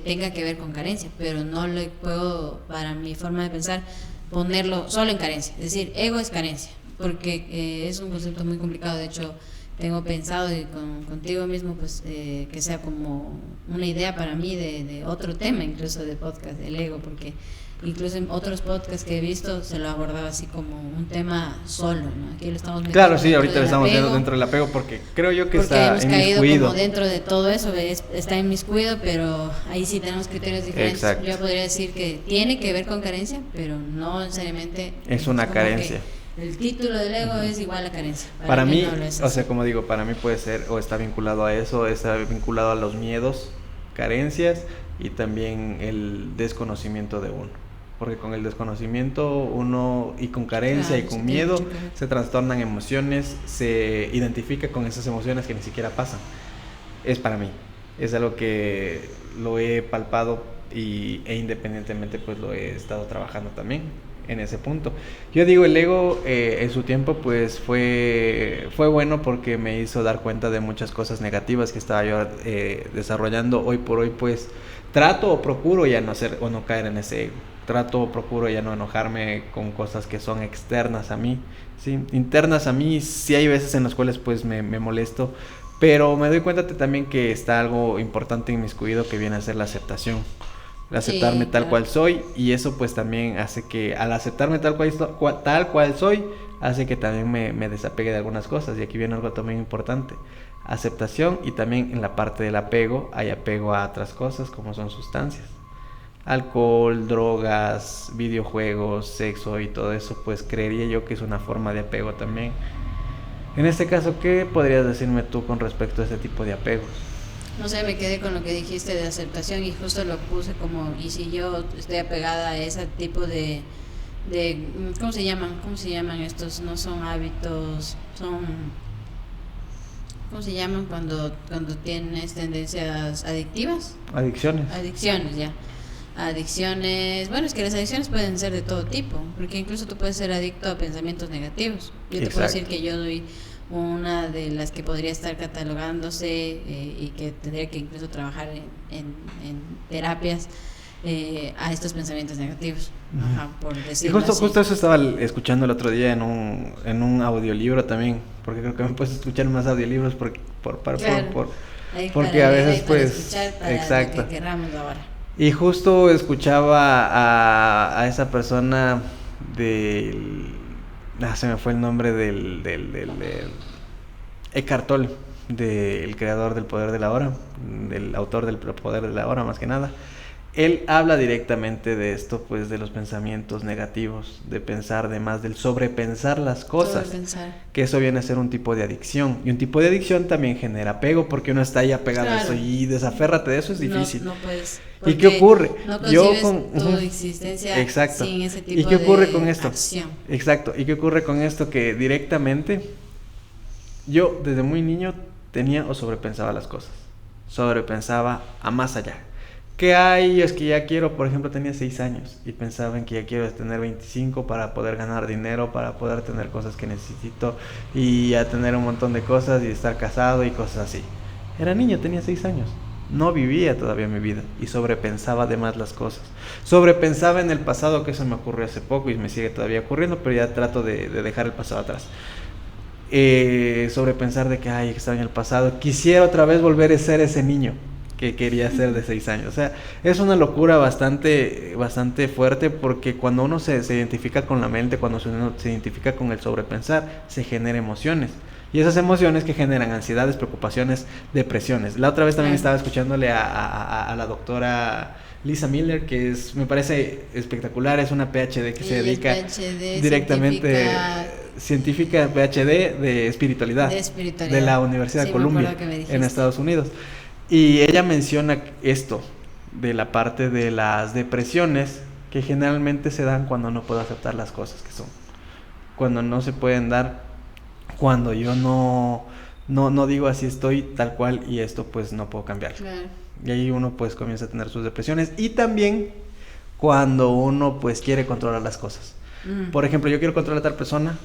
tenga que ver con carencia, pero no le puedo, para mi forma de pensar, ponerlo solo en carencia. Es decir, ego es carencia, porque es un concepto muy complicado. De hecho, tengo pensado contigo mismo, pues que sea como una idea para mí de otro tema, incluso de podcast del ego, porque incluso en otros podcasts que he visto se lo abordaba así como un tema solo, ¿no? Aquí lo estamos metiendo. Claro, sí, ahorita lo estamos viendo dentro del apego, porque creo yo que está hemos caído inmiscuido. Como dentro de todo eso, está inmiscuido, pero ahí sí tenemos criterios diferentes. Exacto. Yo podría decir que tiene que ver con carencia, pero no necesariamente es una carencia. El título del ego es igual a carencia. Para mí, no lo es, o sea, como digo, para mí puede ser o está vinculado a eso, está vinculado a los miedos, carencias y también el desconocimiento de uno. Porque con el desconocimiento uno, y con carencia, claro, y con miedo, se trastornan emociones, se identifica con esas emociones que ni siquiera pasan. Es para mí, es algo que lo he palpado e independientemente pues lo he estado trabajando también en ese punto. Yo digo, el ego en su tiempo pues fue bueno porque me hizo dar cuenta de muchas cosas negativas que estaba yo desarrollando. Hoy por hoy pues trato o procuro ya no hacer o no caer en ese ego. Trato o procuro ya no enojarme con cosas que son externas a mí, ¿sí? Internas a mí, sí hay veces en las cuales pues me molesto, pero me doy cuenta también que está algo importante inmiscuido que viene a ser la aceptación. Aceptarme tal cual soy, y eso pues también hace que al aceptarme tal cual soy, hace que también me desapegue de algunas cosas. Y aquí viene algo también importante: aceptación. Y también en la parte del apego hay apego a otras cosas como son sustancias, alcohol, drogas, videojuegos, sexo y todo eso, pues creería yo que es una forma de apego también. En este caso, ¿qué podrías decirme tú con respecto a este tipo de apegos? No sé, me quedé con lo que dijiste de aceptación y justo lo puse como, y si yo estoy apegada a ese tipo de ¿cómo se llaman estos? No son hábitos, son, ¿cómo se llaman cuando tienes tendencias adictivas? Adicciones, ya. Adicciones, bueno, es que las adicciones pueden ser de todo tipo, porque incluso tú puedes ser adicto a pensamientos negativos. Yo te puedo decir que yo doy una de las que podría estar catalogándose y que tendría que incluso trabajar en terapias a estos pensamientos negativos. Ajá, por Y decirlo así. justo eso estaba escuchando el otro día en un audiolibro también, porque creo que me puedes escuchar más audiolibros Claro, ahí porque para a leer, veces ahí para pues, escuchar, para exacto. lo que queramos ahora. Y justo escuchaba a esa persona del... se me fue el nombre del Eckhart Tolle, del creador del Poder de la Hora, del autor del Poder de la Hora más que nada. Él habla directamente de esto, pues de los pensamientos negativos, de pensar de más, del sobrepensar las cosas, Sobrepensar. que eso viene a ser un tipo de adicción, y un tipo de adicción también genera apego, porque uno está ahí apegado a eso, y desaférrate de eso es difícil. No puedes. ¿Y qué ocurre? No Yo concibes tu existencia exacto. sin ese tipo ¿Y qué ocurre de con esto? acción. Exacto. ¿Y qué ocurre con esto? Que directamente yo desde muy niño tenía o sobrepensaba las cosas. Sobrepensaba a más allá. ¿Qué hay? Es que ya quiero, por ejemplo, tenía 6 años y pensaba en que ya quiero tener 25 para poder ganar dinero, para poder tener cosas que necesito y a tener un montón de cosas y estar casado y cosas así. Era niño, tenía 6 años. No vivía todavía mi vida y sobrepensaba además las cosas. Sobrepensaba en el pasado, que eso me ocurrió hace poco y me sigue todavía ocurriendo, pero ya trato de dejar el pasado atrás. Sobrepensar de que, ay, extraño el pasado. Quisiera otra vez volver a ser ese niño que quería ser de 6 años. O sea, es una locura bastante fuerte, porque cuando uno se identifica con la mente, cuando uno se identifica con el sobrepensar, se generan emociones. Y esas emociones que generan ansiedades, preocupaciones, depresiones. La otra vez también estaba escuchándole a la doctora Lisa Miller, que me parece espectacular, es una PhD que se dedica directamente, científica PhD de espiritualidad, de la Universidad de Columbia en Estados Unidos. Y ella menciona esto de la parte de las depresiones que generalmente se dan cuando no puedo aceptar las cosas que son, cuando no se pueden dar, cuando yo no digo así estoy tal cual y esto pues no puedo cambiar. Claro. Y ahí uno pues comienza a tener sus depresiones, y también cuando uno pues quiere controlar las cosas. Por ejemplo, yo quiero controlar a tal persona,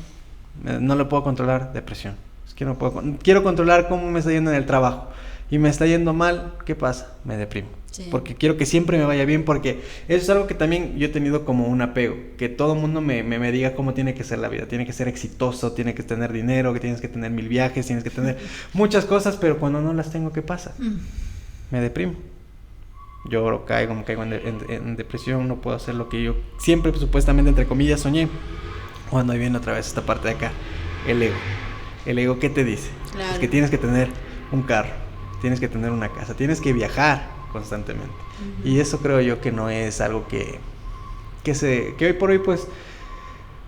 no lo puedo controlar, depresión. Es que no puedo, quiero controlar cómo me está yendo en el trabajo y me está yendo mal, ¿qué pasa? Me deprimo. Sí. Porque quiero que siempre me vaya bien, porque eso es algo que también yo he tenido como un apego, que todo el mundo me diga cómo tiene que ser la vida, tiene que ser exitoso, tiene que tener dinero, que tienes que tener 1000 viajes, tienes que tener muchas cosas, pero cuando no las tengo, ¿qué pasa? Me deprimo. Lloro, me caigo en depresión, no puedo hacer lo que yo siempre supuestamente, entre comillas, soñé. Cuando ahí viene otra vez esta parte de acá, el ego. El ego, ¿qué te dice? Claro. Es que tienes que tener un carro, tienes que tener una casa, tienes que viajar constantemente. Y eso creo yo que no es algo que hoy por hoy pues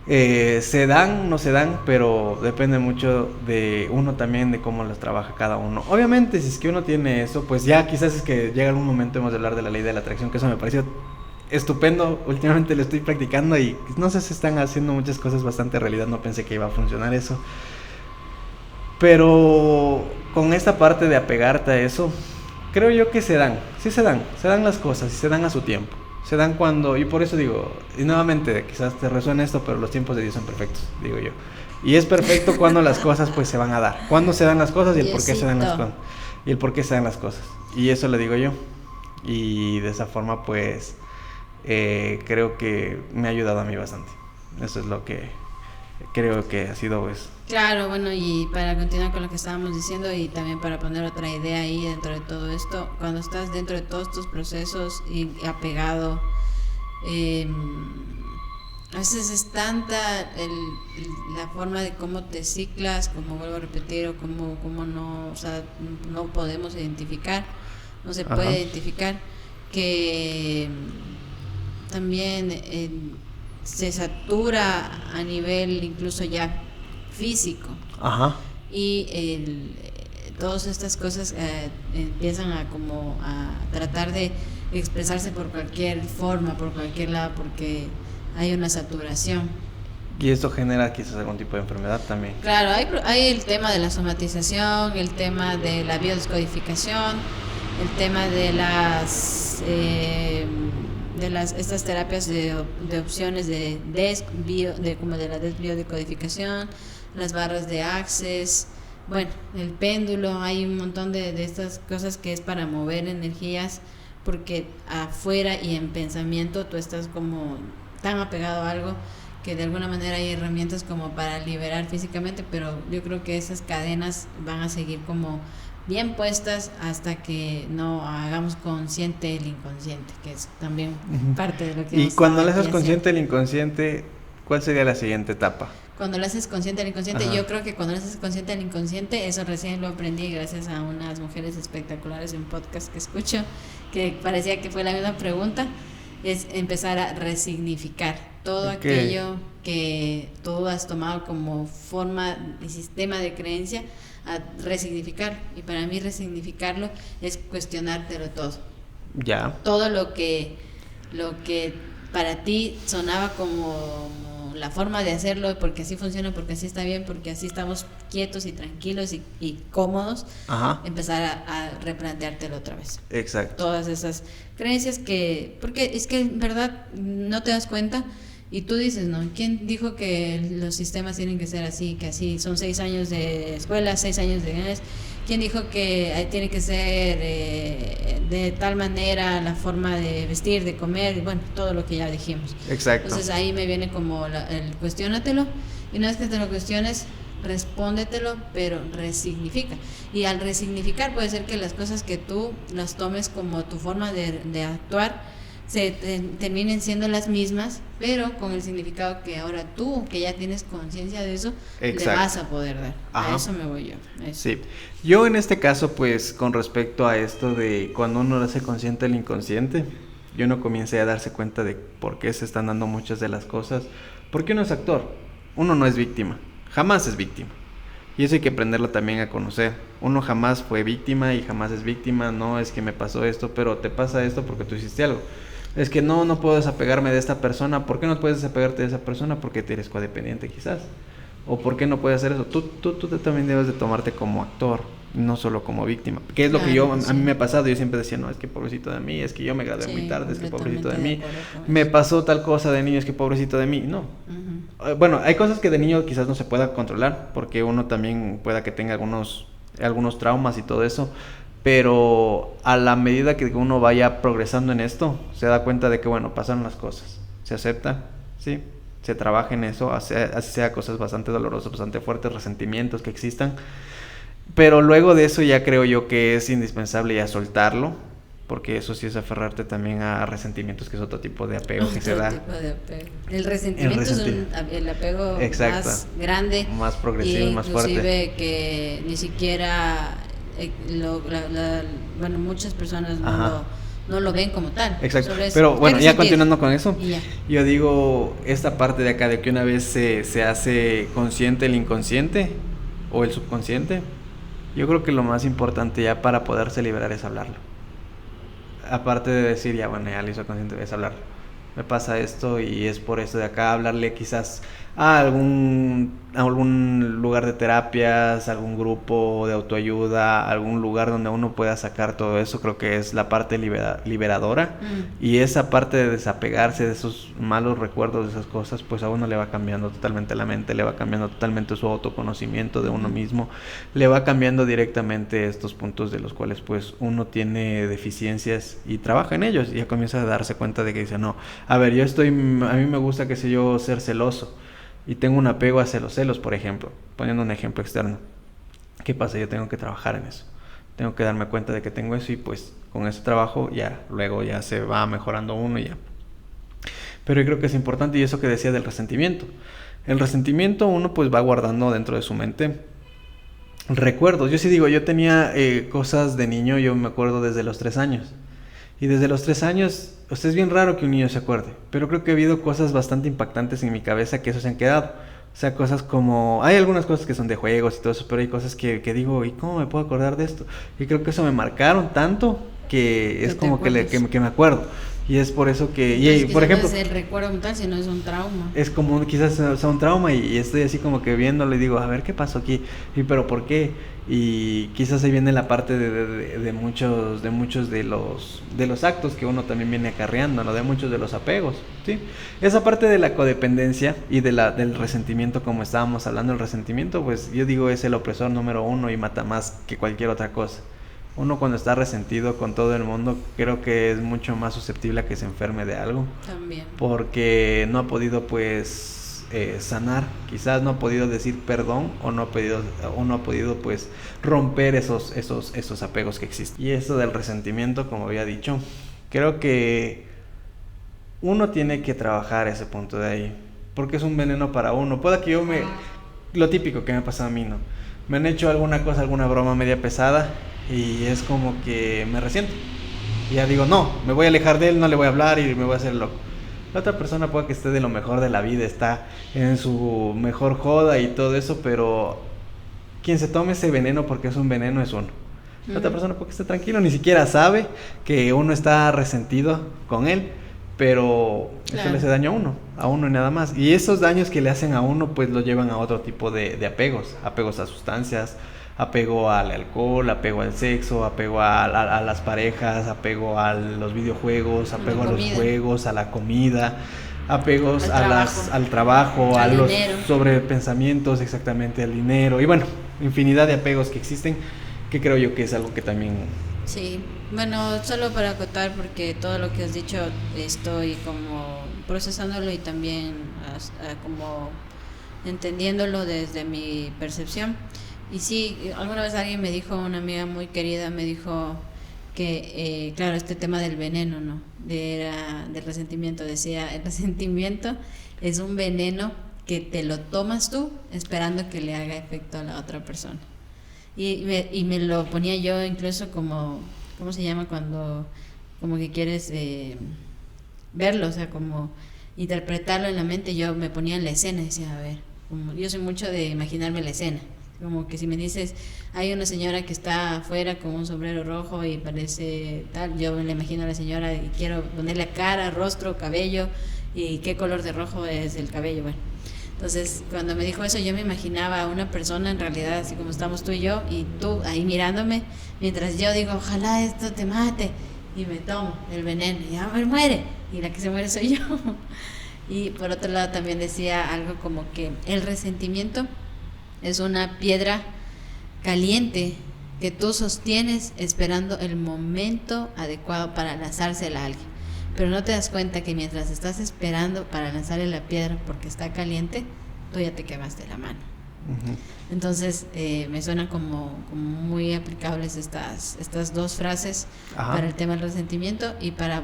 se dan, no se dan, pero depende mucho de uno también, de cómo las trabaja cada uno. Obviamente, si es que uno tiene eso, pues ya quizás es que llega algún momento, hemos de hablar de la ley de la atracción, que eso me pareció estupendo. Últimamente lo estoy practicando y no sé, se están haciendo muchas cosas bastante realidad. No pensé que iba a funcionar eso, pero con esta parte de apegarte a eso, creo yo que se dan las cosas y se dan a su tiempo. Se dan cuando, y por eso digo, y nuevamente quizás te resuene esto, pero los tiempos de Dios son perfectos, digo yo. Y es perfecto cuando las cosas pues se van a dar. Cuando se dan las cosas y el por qué se dan las cosas. Y el por qué se dan las cosas. Y eso lo digo yo. Y de esa forma pues creo que me ha ayudado a mí bastante. Eso es lo que creo que ha sido pues. Claro, bueno, y para continuar con lo que estábamos diciendo y también para poner otra idea ahí dentro de todo esto, cuando estás dentro de todos estos procesos y apegado, a veces es tanta la forma de cómo te ciclas, como vuelvo a repetir, o cómo no, o sea, no podemos identificar, no se puede identificar, que también se satura a nivel incluso ya físico. Y todas estas cosas empiezan a tratar de expresarse por cualquier forma, por cualquier lado, porque hay una saturación. Y esto genera quizás algún tipo de enfermedad también. Claro, hay el tema de la somatización, el tema de la biodescodificación, el tema de estas terapias de opciones como de la desbiodecodificación, las barras de Access, bueno, el péndulo. Hay un montón de estas cosas que es para mover energías, porque afuera y en pensamiento tú estás como tan apegado a algo que de alguna manera hay herramientas como para liberar físicamente, pero yo creo que esas cadenas van a seguir como bien puestas hasta que no hagamos consciente el inconsciente, que es también parte de lo que... Y cuando le haces consciente el inconsciente, ¿cuál sería la siguiente etapa? Cuando le haces consciente al inconsciente, yo creo que cuando le haces consciente al inconsciente, eso recién lo aprendí gracias a unas mujeres espectaculares en un podcast que escucho, que parecía que fue la misma pregunta, es empezar a resignificar todo aquello que tú has tomado como forma y sistema de creencia, a resignificar. Y para mí resignificarlo es cuestionártelo todo. Ya. Todo lo que para ti sonaba como la forma de hacerlo, porque así funciona, porque así está bien, porque así estamos quietos y tranquilos y cómodos, empezar a replanteártelo otra vez. Exacto. Todas esas creencias porque es que en verdad no te das cuenta y tú dices, ¿no? ¿Quién dijo que los sistemas tienen que ser así, que así son 6 años de escuela, 6 años de... ¿Quién dijo que tiene que ser de tal manera la forma de vestir, de comer? Bueno, todo lo que ya dijimos. Exacto. Entonces ahí me viene como el cuestiónatelo, y una vez que te lo cuestiones, respóndetelo, pero resignifica. Y al resignificar puede ser que las cosas que tú las tomes como tu forma de actuar terminen siendo las mismas, pero con el significado que ahora tú, que ya tienes conciencia de eso, le vas a poder dar. A eso me voy yo. Sí. Yo en este caso, pues, con respecto a esto de cuando uno hace consciente el inconsciente, yo no comencé a darse cuenta de por qué se están dando muchas de las cosas. Porque uno es actor, uno no es víctima, jamás es víctima. Y eso hay que aprenderlo también a conocer. Uno jamás fue víctima y jamás es víctima. No es que me pasó esto, pero te pasa esto porque tú hiciste algo. Es que no puedo desapegarme de esta persona. ¿Por qué no puedes desapegarte de esa persona? Porque eres codependiente quizás. ¿O por qué no puedes hacer eso? Tú también debes de tomarte como actor, no solo como víctima. Que es lo que a mí me ha pasado. Yo siempre decía, no, es que pobrecito de mí, es que yo me gradué muy tarde, es que pobrecito de mí. Me pasó tal cosa de niño, es que pobrecito de mí. No. Bueno, hay cosas que de niño quizás no se pueda controlar, porque uno también pueda que tenga algunos traumas y todo eso. Pero a la medida que uno vaya progresando en esto, se da cuenta de que, bueno, pasaron las cosas. Se acepta, ¿sí? Se trabaja en eso, así sea cosas bastante dolorosas, bastante fuertes, resentimientos que existan. Pero luego de eso ya creo yo que es indispensable ya soltarlo, porque eso sí es aferrarte también a resentimientos, que es otro tipo de apego que se da. Tipo de apego. El resentimiento es el apego más grande, más progresivo y más fuerte. Inclusive que ni siquiera... bueno, muchas personas no lo ven como tal. Exacto. Pero bueno, ya continuando con eso, yo digo, esta parte de acá de que una vez se hace consciente el inconsciente o el subconsciente, yo creo que lo más importante ya para poderse liberar es hablarlo. Aparte de decir, ya bueno, ya lo hizo consciente, es hablarlo. Me pasa esto y es por esto de acá, hablarle quizás a algún lugar de terapias, algún grupo de autoayuda, algún lugar donde uno pueda sacar todo eso. Creo que es la parte liberadora, y esa parte de desapegarse de esos malos recuerdos, de esas cosas, pues a uno le va cambiando totalmente la mente, le va cambiando totalmente su autoconocimiento de uno mismo, le va cambiando directamente estos puntos de los cuales pues uno tiene deficiencias y trabaja en ellos, y ya comienza a darse cuenta de que dice, no, a ver, a mí me gusta, qué sé yo, ser celoso, y tengo un apego hacia los celos, por ejemplo, poniendo un ejemplo externo. ¿Qué pasa? Yo tengo que trabajar en eso. Tengo que darme cuenta de que tengo eso, y pues con ese trabajo luego ya se va mejorando uno y ya. Pero yo creo que es importante, y eso que decía del resentimiento. El resentimiento uno pues va guardando dentro de su mente recuerdos. Yo sí digo, yo tenía cosas de niño, yo me acuerdo desde los 3 años. Y desde los 3 años, es bien raro que un niño se acuerde, pero creo que ha habido cosas bastante impactantes en mi cabeza que eso se han quedado. O sea, cosas como... Hay algunas cosas que son de juegos y todo eso, pero hay cosas que digo, ¿y cómo me puedo acordar de esto? Y creo que eso me marcaron tanto que es como que me acuerdo. Y es por eso que... Y por ejemplo, no es el recuerdo mental, sino es un trauma. Es como quizás sea un trauma, y estoy así como que viéndolo y digo, a ver, ¿qué pasó aquí? ¿Y pero por qué? Y quizás ahí viene la parte de muchos de los actos que uno también viene acarreando, ¿no? De muchos de los apegos, ¿sí? Esa parte de la codependencia y del resentimiento, como estábamos hablando, el resentimiento, pues yo digo, es el opresor número 1 y mata más que cualquier otra cosa. Uno cuando está resentido con todo el mundo, creo que es mucho más susceptible a que se enferme de algo. También. Porque no ha podido pues sanar, quizás no ha podido decir perdón o no ha podido pues romper esos apegos que existen. Y eso del resentimiento, como había dicho, creo que uno tiene que trabajar ese punto de ahí, porque es un veneno para uno. Puede que lo típico que me ha pasado a mí, ¿no? Me han hecho alguna cosa, alguna broma media pesada y es como que me resiento. Y ya digo, no, me voy a alejar de él, no le voy a hablar y me voy a hacer loco. La otra persona puede que esté de lo mejor de la vida, está en su mejor joda y todo eso, pero quien se tome ese veneno porque es un veneno es uno. La otra persona puede que esté tranquilo, ni siquiera sabe que uno está resentido con él, pero eso le hace daño a uno y nada más. Y esos daños que le hacen a uno pues lo llevan a otro tipo de apegos a sustancias, apego al alcohol, apego al sexo, apego a las parejas, apego a los videojuegos, apego a los juegos, a la comida, apegos al trabajo, a los sobrepensamientos, exactamente, al dinero y bueno, infinidad de apegos que existen, que creo yo que es algo que también... Sí, bueno, solo para acotar, porque todo lo que has dicho estoy como procesándolo y también como entendiéndolo desde mi percepción. Y sí, alguna vez alguien me dijo, una amiga muy querida me dijo que, claro, este tema del veneno, ¿no? Del resentimiento, decía, el resentimiento es un veneno que te lo tomas tú esperando que le haga efecto a la otra persona. Y me lo ponía yo incluso como, ¿cómo se llama? Cuando como que quieres verlo, o sea, como interpretarlo en la mente. Yo me ponía en la escena y decía, a ver, como, yo soy mucho de imaginarme la escena. Como que si me dices, hay una señora que está afuera con un sombrero rojo y parece tal, yo me la imagino a la señora y quiero ponerle cara, rostro, cabello y qué color de rojo es el cabello, bueno. Entonces, cuando me dijo eso, yo me imaginaba a una persona en realidad, así como estamos tú y yo, y tú ahí mirándome, mientras yo digo, ojalá esto te mate, y me tomo el veneno, y a ver, muere, y la que se muere soy yo. Y por otro lado también decía algo como que el resentimiento es una piedra caliente que tú sostienes esperando el momento adecuado para lanzársela a alguien. Pero no te das cuenta que mientras estás esperando para lanzarle la piedra porque está caliente, tú ya te quemaste la mano. Uh-huh. Entonces me suenan como muy aplicables estas dos frases. Ajá. Para el tema del resentimiento y para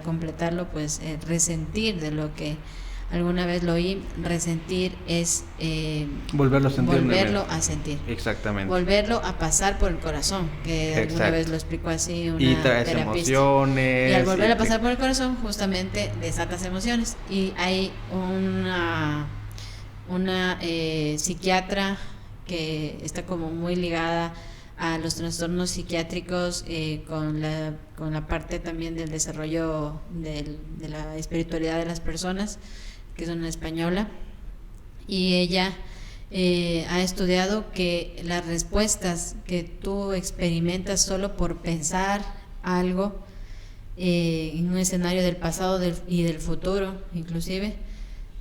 completarlo, pues resentir, de lo que alguna vez lo oí, resentir es volverlo a sentir. Exactamente. Volverlo a pasar por el corazón, que exacto. Alguna vez lo explicó así una y traes terapista. Emociones. Y al volverlo a pasar por el corazón, justamente desatas emociones. Y hay una psiquiatra que está como muy ligada a los trastornos psiquiátricos, con la parte también del desarrollo de la espiritualidad de las personas, que es una española, y ella ha estudiado que las respuestas que tú experimentas solo por pensar algo en un escenario del pasado y del futuro inclusive,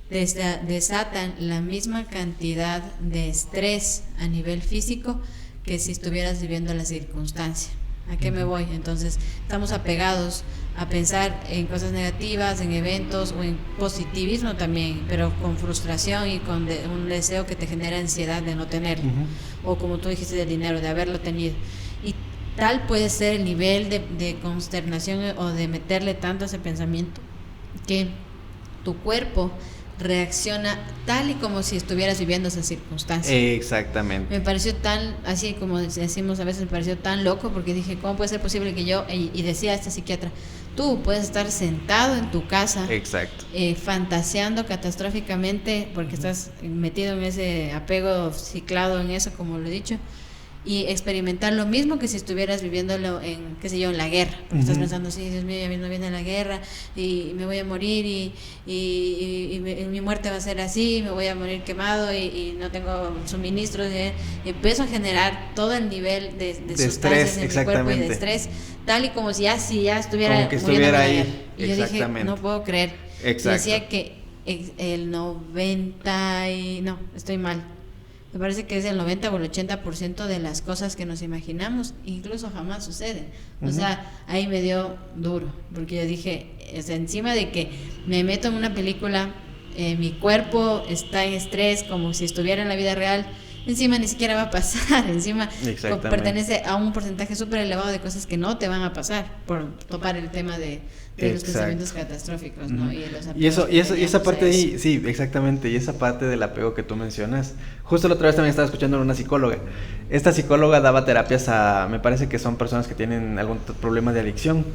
desatan la misma cantidad de estrés a nivel físico que si estuvieras viviendo la circunstancia. ¿A qué me voy? Entonces, estamos apegados a pensar en cosas negativas, en eventos o en positivismo también, pero con frustración y con un deseo que te genera ansiedad de no tenerlo. Uh-huh. O como tú dijiste, del dinero, de haberlo tenido. Y tal puede ser el nivel de consternación o de meterle tanto a ese pensamiento que tu cuerpo reacciona tal y como si estuvieras viviendo esa circunstancia. Exactamente. Me pareció tan, así como decimos a veces, me pareció tan loco, porque dije, ¿cómo puede ser posible que yo, y decía esta psiquiatra, tú puedes estar sentado en tu casa, exacto, fantaseando catastróficamente porque estás metido en ese apego ciclado en eso, como lo he dicho, y experimentar lo mismo que si estuvieras viviéndolo en, qué sé yo, en la guerra, porque uh-huh. Estás pensando, sí, Dios mío, ya no viene la guerra y me voy a morir y mi muerte va a ser así, me voy a morir quemado y no tengo suministros, empiezo a generar todo el nivel de sustancias en mi cuerpo y de estrés, tal y como si ya estuviera, como que estuviera ahí. Y yo dije, no puedo creer. Exacto. Decía que el 90 y... no, estoy mal. Me parece que es el 90 o el 80% de las cosas que nos imaginamos, incluso jamás suceden. O sea, ahí me dio duro, porque yo dije, encima de que me meto en una película, mi cuerpo está en estrés como si estuviera en la vida real, encima ni siquiera va a pasar, encima pertenece a un porcentaje súper elevado de cosas que no te van a pasar por topar el tema de los pensamientos catastróficos, ¿no? Y esa parte de ahí, sí, exactamente, y esa parte del apego que tú mencionas, justo la otra vez también estaba escuchando a una psicóloga. Esta psicóloga daba terapias me parece que son personas que tienen algún problema de adicción.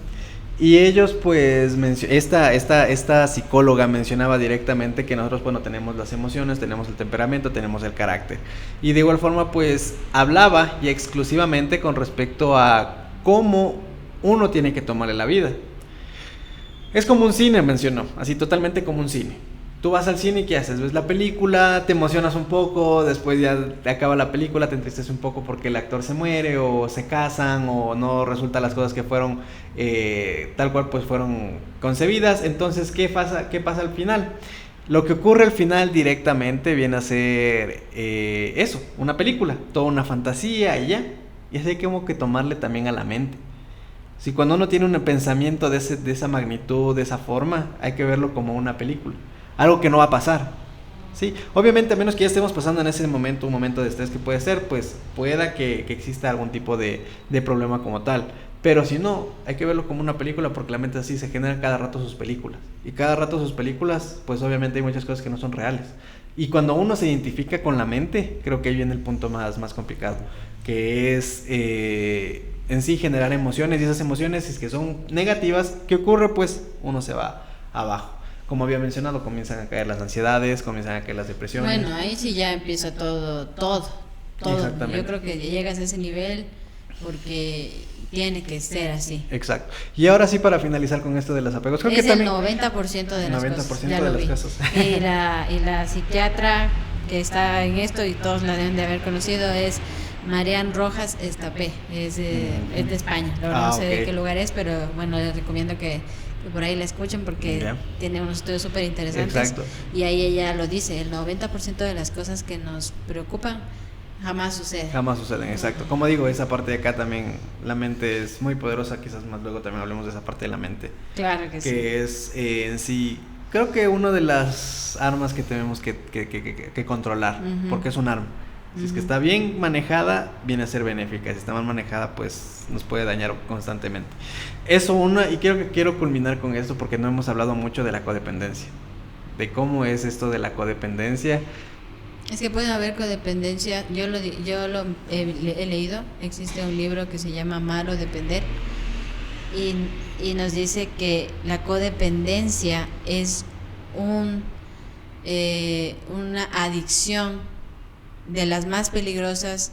Y ellos pues, esta psicóloga mencionaba directamente que nosotros, bueno, tenemos las emociones, tenemos el temperamento, tenemos el carácter. Y de igual forma pues hablaba y exclusivamente con respecto a cómo uno tiene que tomarle la vida. Es como un cine, mencionó, así totalmente como un cine. Tú vas al cine y ¿qué haces? Ves la película, te emocionas un poco, después ya te acaba la película, te entristeces un poco porque el actor se muere o se casan o no resultan las cosas que fueron tal cual pues fueron concebidas. Entonces, ¿qué pasa al final? Lo que ocurre al final directamente viene a ser eso, una película, toda una fantasía y ya. Y así hay como que tomarle también a la mente. Si cuando uno tiene un pensamiento de esa magnitud, de esa forma, hay que verlo como una película. Algo que no va a pasar, ¿sí? Obviamente, a menos que ya estemos pasando en ese momento, un momento de estrés que puede ser, pues pueda que exista algún tipo de problema como tal. Pero si no, hay que verlo como una película porque la mente así se genera cada rato sus películas. Y cada rato sus películas, pues obviamente hay muchas cosas que no son reales. Y cuando uno se identifica con la mente, creo que ahí viene el punto más complicado, que es en sí generar emociones, y esas emociones, si es que son negativas, ¿qué ocurre? Pues uno se va abajo. Como había mencionado, comienzan a caer las ansiedades, comienzan a caer las depresiones. Bueno, ahí sí ya empieza todo. Exactamente. Yo creo que llegas a ese nivel porque tiene que ser así. Exacto. Y ahora sí, para finalizar con esto de los apegos, creo es que también el 90% de las 90% cosas. de las cosas. Y la psiquiatra que está en esto, y todos la deben de haber conocido, es Marian Rojas Estapé, es de España. No sé de qué lugar es, pero bueno, les recomiendo que por ahí la escuchen porque tiene unos estudios súper interesantes. Exacto. Y ahí ella lo dice, el 90% de las cosas que nos preocupan jamás suceden. Jamás suceden, exacto. Como digo, esa parte de acá también, la mente es muy poderosa, quizás más luego también hablemos de esa parte de la mente. Claro que sí. Que es en sí, creo que una de las armas que tenemos que controlar, porque es un arma. Si es que está bien manejada, viene a ser benéfica. Si está mal manejada, pues nos puede dañar constantemente. Eso y quiero culminar con esto porque no hemos hablado mucho de la codependencia. De cómo es esto de la codependencia. Es que puede haber codependencia. Yo lo he leído. Existe un libro que se llama Amar o Depender. Y nos dice que la codependencia es una adicción de las más peligrosas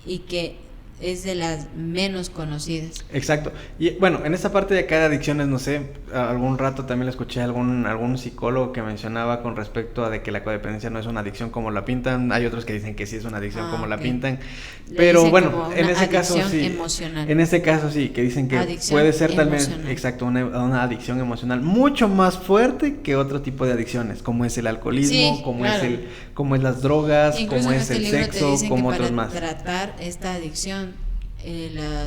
y que es de las menos conocidas. Exacto. Y bueno, en esta parte de cada adicciones, no sé, algún rato también le escuché a algún psicólogo que mencionaba con respecto a de que la codependencia no es una adicción como la pintan. Hay otros que dicen que sí es una adicción como la pintan. Pero bueno, en ese caso sí. Emocional. En este caso sí, que dicen que adicción puede ser también, exacto, una adicción emocional mucho más fuerte que otro tipo de adicciones, como es el alcoholismo, como es las drogas, incluso como es el sexo, como otros más. Para tratar esta adicción,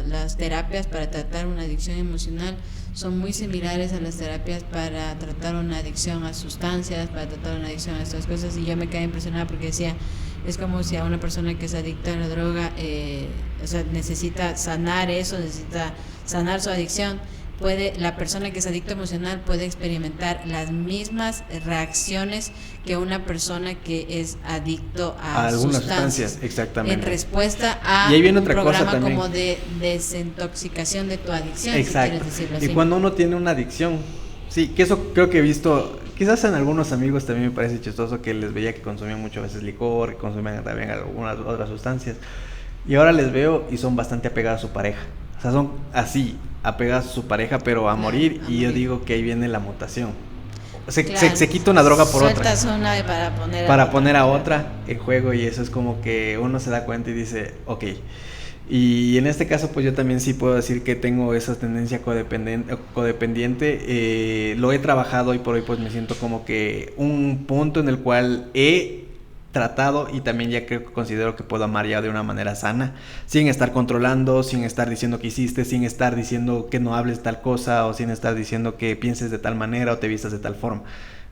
las terapias para tratar una adicción emocional son muy similares a las terapias para tratar una adicción a sustancias, para tratar una adicción a estas cosas. Y yo me quedé impresionada porque decía, es como si a una persona que es adicta a la droga, necesita sanar eso, necesita sanar su adicción. La persona que es adicto emocional puede experimentar las mismas reacciones que una persona que es adicto a algunas sustancias, exactamente, en respuesta a un programa como de desintoxicación de tu adicción. Exacto. Si quieres y cuando uno tiene una adicción, sí, que eso creo que he visto, quizás en algunos amigos también me parece chistoso que les veía que consumían muchas veces licor, que consumían también algunas otras sustancias, y ahora les veo y son bastante apegados a su pareja. O sea, son así, apegados a su pareja, pero a morir. Y yo digo que ahí viene la mutación. Se quita una droga por otra. Sueltas una para poner a otra en juego. Y eso es como que uno se da cuenta y dice, ok. Y en este caso, pues yo también sí puedo decir que tengo esa tendencia codependiente. Lo he trabajado y por hoy pues me siento como que un punto en el cual he tratado y también ya considero que puedo amar ya de una manera sana, sin estar controlando, sin estar diciendo que hiciste, sin estar diciendo que no hables tal cosa o sin estar diciendo que pienses de tal manera o te vistas de tal forma.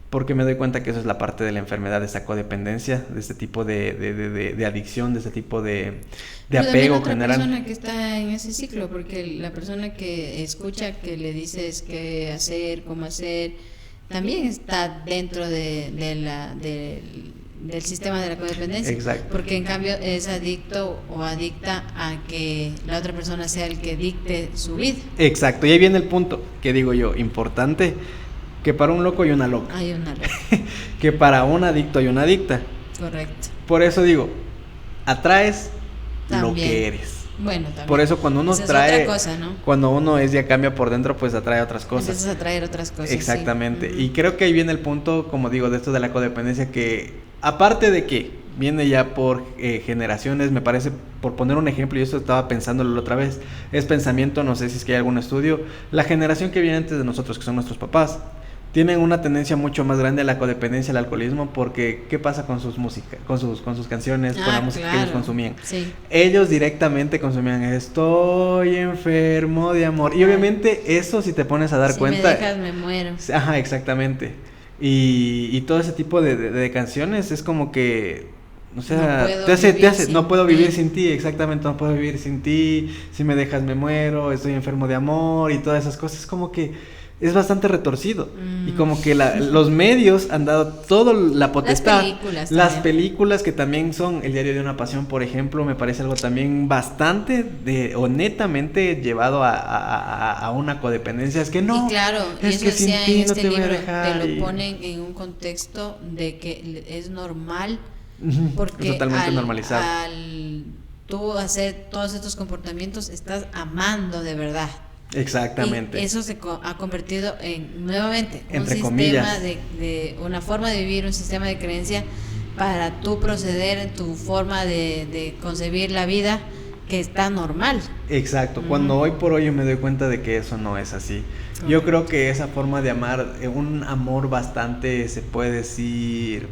Porque me doy cuenta que eso es la parte de la enfermedad, de esa codependencia, de este tipo de adicción, de este tipo de apego general. La persona que está en ese ciclo, porque la persona que escucha que le dices qué hacer, cómo hacer, también está dentro del sistema de la codependencia. Exacto. Porque en cambio es adicto o adicta a que la otra persona sea el que dicte su vida. Exacto, y ahí viene el punto que digo yo, importante, que para un loco hay una loca. Hay una loca. Que para un adicto hay una adicta. Correcto. Por eso digo, atraes También. lo que eres. Bueno, también. Por eso cuando uno esa trae, es otra cosa, ¿no? cuando uno ya cambia por dentro, pues atrae otras cosas. Empiezas a traer otras cosas. Exactamente. Sí. Y creo que ahí viene el punto, como digo, de esto de la codependencia, que aparte de que viene ya por generaciones, me parece, por poner un ejemplo, y eso estaba pensándolo la otra vez, es pensamiento, no sé si es que hay algún estudio, la generación que viene antes de nosotros, que son nuestros papás, tienen una tendencia mucho más grande a la codependencia, al alcoholismo, porque ¿qué pasa con sus músicas, con sus canciones, con la música que ellos consumían? Sí. Ellos directamente consumían estoy enfermo de amor. Y obviamente eso, si te pones a dar cuenta, me dejas me muero. Ajá, exactamente. Y todo ese tipo de canciones es como que, o sea, no puedo vivir sin ti, exactamente, no puedo vivir sin ti, si me dejas me muero, estoy enfermo de amor y todas esas cosas, como que es bastante retorcido. Y como que los medios han dado toda la potestad. Las películas que también son El diario de una pasión, por ejemplo, me parece algo también bastante o netamente llevado a una codependencia. Es que no, y claro, es eso que sin ti en no este te voy a libro dejar. Te lo ponen en un contexto de que es normal, porque es totalmente normalizado. Al tú hacer todos estos comportamientos, estás amando de verdad. Exactamente. Y eso se ha convertido en, nuevamente, entre un comillas, sistema de una forma de vivir, un sistema de creencia para tú proceder en tu forma de concebir la vida, que está normal. Exacto, cuando hoy por hoy yo me doy cuenta de que eso no es así. Yo creo que esa forma de amar, un amor bastante, se puede decir,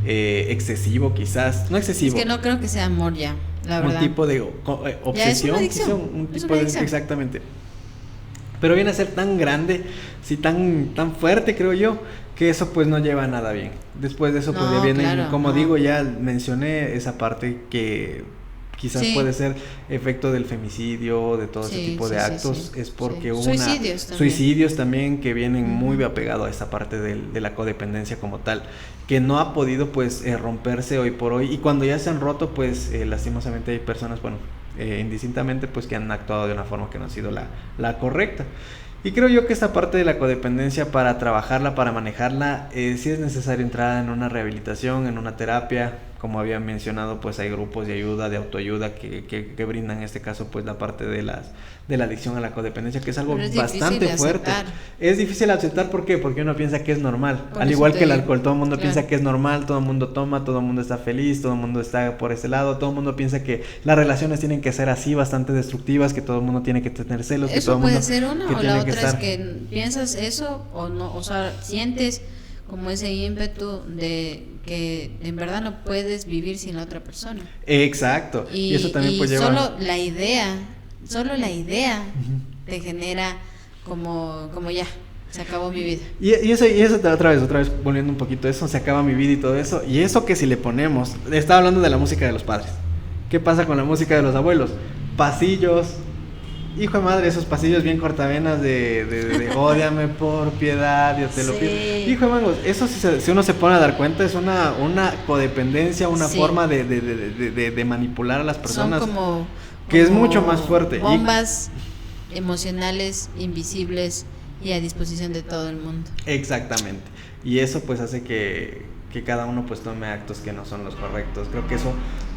excesivo quizás, no excesivo. Es que no creo que sea amor ya, la verdad. Un tipo de obsesión, un tipo de exactamente. Pero viene a ser tan grande, sí, tan fuerte, creo yo, que eso pues no lleva a nada bien. Después de eso pues ya viene, claro, como digo, ya mencioné esa parte que quizás puede ser efecto del femicidio, de todo ese tipo de actos, es porque hubo suicidios también que vienen muy apegados a esa parte de la codependencia como tal, que no ha podido pues romperse hoy por hoy, y cuando ya se han roto pues lastimosamente hay personas, bueno, indistintamente pues que han actuado de una forma que no ha sido la correcta. Y creo yo que esta parte de la codependencia, para trabajarla, para manejarla, sí es necesario entrar en una rehabilitación, en una terapia. Como había mencionado, pues hay grupos de ayuda, de autoayuda que brindan en este caso pues la parte de la adicción a la codependencia, que es algo bastante fuerte. Es difícil aceptar, ¿por qué? Porque uno piensa que es normal. Al igual que el alcohol, todo el mundo piensa que es normal, todo el mundo toma, todo el mundo está feliz, todo el mundo está por ese lado, todo el mundo piensa que las relaciones tienen que ser así, bastante destructivas, que todo el mundo tiene que tener celos, que todo el mundo puede ser una, o la otra es que piensas eso o no, o sea, sientes como ese ímpetu de que en verdad no puedes vivir sin la otra persona. Exacto. Y eso también puede llevar. Solo la idea te genera como ya, se acabó mi vida. Y eso otra vez volviendo un poquito a eso, se acaba mi vida y todo eso. Y eso que si le ponemos, estaba hablando de la música de los padres. ¿Qué pasa con la música de los abuelos? Pasillos. Hijo de madre, esos pasillos bien cortavenas de ódiame por piedad, yo te lo pido. Hijo de madre, eso si uno se pone a dar cuenta es una codependencia, una forma de manipular a las personas. Son como es mucho más fuerte. Bombas emocionales invisibles y a disposición de todo el mundo. Exactamente. Y eso pues hace que cada uno pues tome actos que no son los correctos.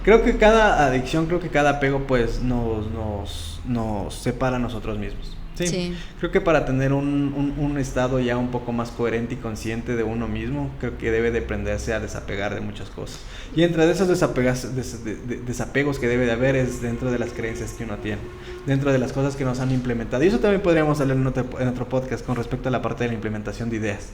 Creo que cada adicción, creo que cada apego pues nos separa a nosotros mismos. Sí. Creo que para tener un estado ya un poco más coherente y consciente de uno mismo, creo que debe de aprenderse a desapegar de muchas cosas. Y entre de esos desapegos que debe de haber es dentro de las creencias que uno tiene, dentro de las cosas que nos han implementado. Y eso también podríamos hablar en otro podcast con respecto a la parte de la implementación de ideas.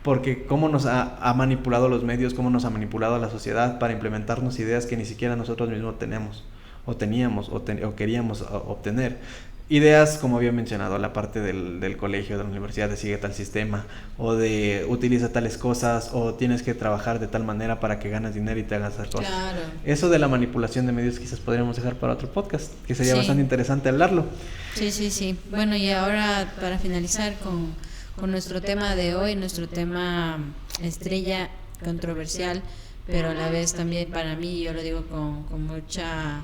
porque cómo nos ha manipulado los medios, cómo nos ha manipulado la sociedad para implementarnos ideas que ni siquiera nosotros mismos tenemos, o teníamos, o queríamos obtener. Ideas, como había mencionado, la parte del colegio, de la universidad, de sigue tal sistema, o de utiliza tales cosas, o tienes que trabajar de tal manera para que ganes dinero y te hagas hacer cosas. Claro. Eso de la manipulación de medios quizás podríamos dejar para otro podcast, que sería bastante interesante hablarlo. Sí. Bueno, y ahora para finalizar con nuestro tema de hoy, nuestro tema estrella, controversial, pero a la vez también para mí, yo lo digo con mucha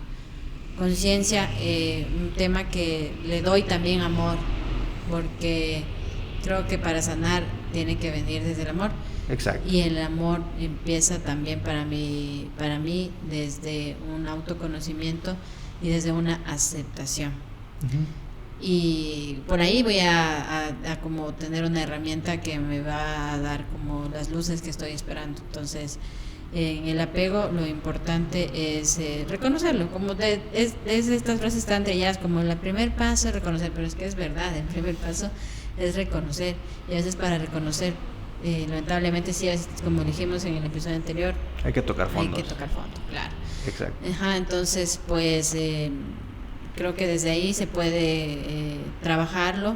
conciencia, un tema que le doy también amor, porque creo que para sanar tiene que venir desde el amor. Exacto. Y el amor empieza también para mí desde un autoconocimiento y desde una aceptación. Y por ahí voy a como tener una herramienta que me va a dar como las luces que estoy esperando. Entonces, en el apego lo importante es reconocerlo, como es estas frases tan trilladas como el primer paso es reconocer, pero es que es verdad, el primer paso es reconocer, y a veces para reconocer, lamentablemente sí, como dijimos en el episodio anterior, hay que tocar fondo, claro. Exacto. Entonces pues creo que desde ahí se puede trabajarlo,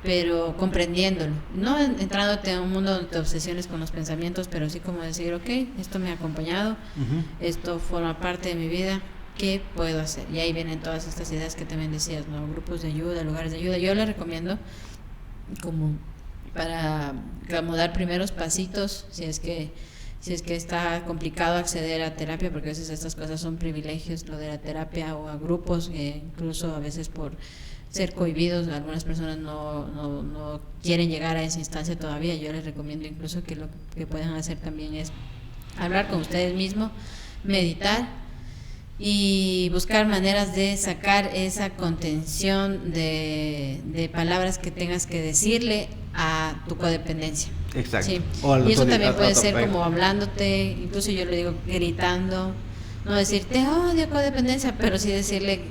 pero comprendiéndolo, no entrándote en un mundo donde te obsesiones con los pensamientos, pero sí como decir, ok, esto me ha acompañado, esto forma parte de mi vida, ¿qué puedo hacer? Y ahí vienen todas estas ideas que también decías, ¿no? Grupos de ayuda, lugares de ayuda. Yo les recomiendo como para dar primeros pasitos, si es que está complicado acceder a terapia, porque a veces estas cosas son privilegios, lo de la terapia, o a grupos, incluso a veces por ser cohibidos, algunas personas no quieren llegar a esa instancia todavía. Yo les recomiendo incluso que lo que puedan hacer también es hablar con ustedes mismos, meditar y buscar maneras de sacar esa contención de palabras que tengas que decirle a tu codependencia. Exacto. Sí. Y eso también puede ser como hablándote, incluso yo le digo gritando, no decirte odio codependencia, pero sí decirle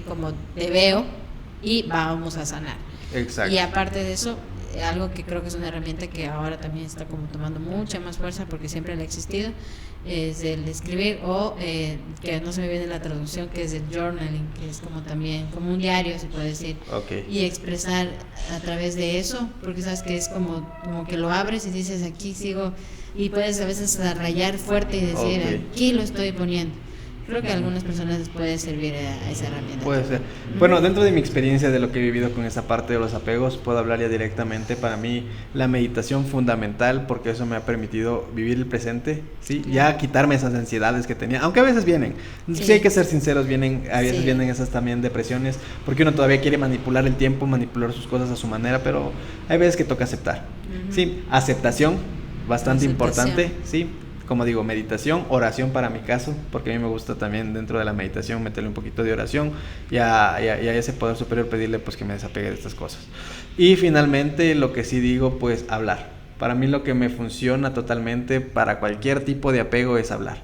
como te veo y vamos a sanar. Exacto. Y aparte de eso, algo que creo que es una herramienta que ahora también está como tomando mucha más fuerza, porque siempre le ha existido, es el escribir, o que no se me viene la traducción, que es el journaling, que es como también como un diario, se puede decir. Okay. Y expresar a través de eso, porque sabes que es como que lo abres y dices aquí sigo, y puedes a veces rayar fuerte y decir aquí lo estoy poniendo. Creo que a algunas personas les puede servir a esa herramienta. Puede ser. Bueno, dentro de mi experiencia, de lo que he vivido con esa parte de los apegos, puedo hablar ya directamente. Para mí, la meditación fundamental, porque eso me ha permitido vivir el presente, ¿sí? Ya quitarme esas ansiedades que tenía, aunque a veces vienen. Sí hay que ser sinceros, a veces vienen esas también depresiones, porque uno todavía quiere manipular el tiempo, manipular sus cosas a su manera, pero hay veces que toca aceptar. Sí, aceptación, bastante importante, sí. Como digo, meditación, oración para mi caso, porque a mí me gusta también dentro de la meditación meterle un poquito de oración y a ese poder superior pedirle pues que me desapegue de estas cosas. Y finalmente lo que sí digo, pues hablar. Para mí lo que me funciona totalmente para cualquier tipo de apego es hablar,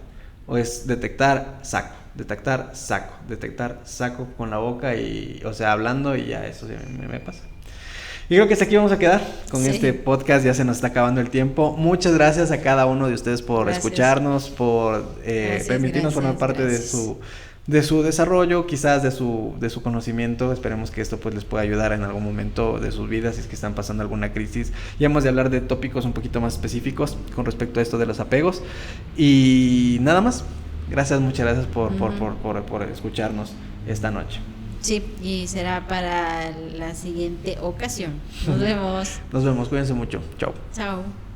o es detectar, saco con la boca, y o sea, hablando, y ya eso me pasa. Y creo que hasta aquí vamos a quedar con este podcast, ya se nos está acabando el tiempo. Muchas gracias a cada uno de ustedes por escucharnos, por permitirnos formar parte de su desarrollo, quizás de su conocimiento. Esperemos que esto pues les pueda ayudar en algún momento de sus vidas si es que están pasando alguna crisis. Y hemos de hablar de tópicos un poquito más específicos con respecto a esto de los apegos. Y nada más. Muchas gracias por escucharnos esta noche. Sí, y será para la siguiente ocasión. Nos vemos. Nos vemos, cuídense mucho. Chao. Chao.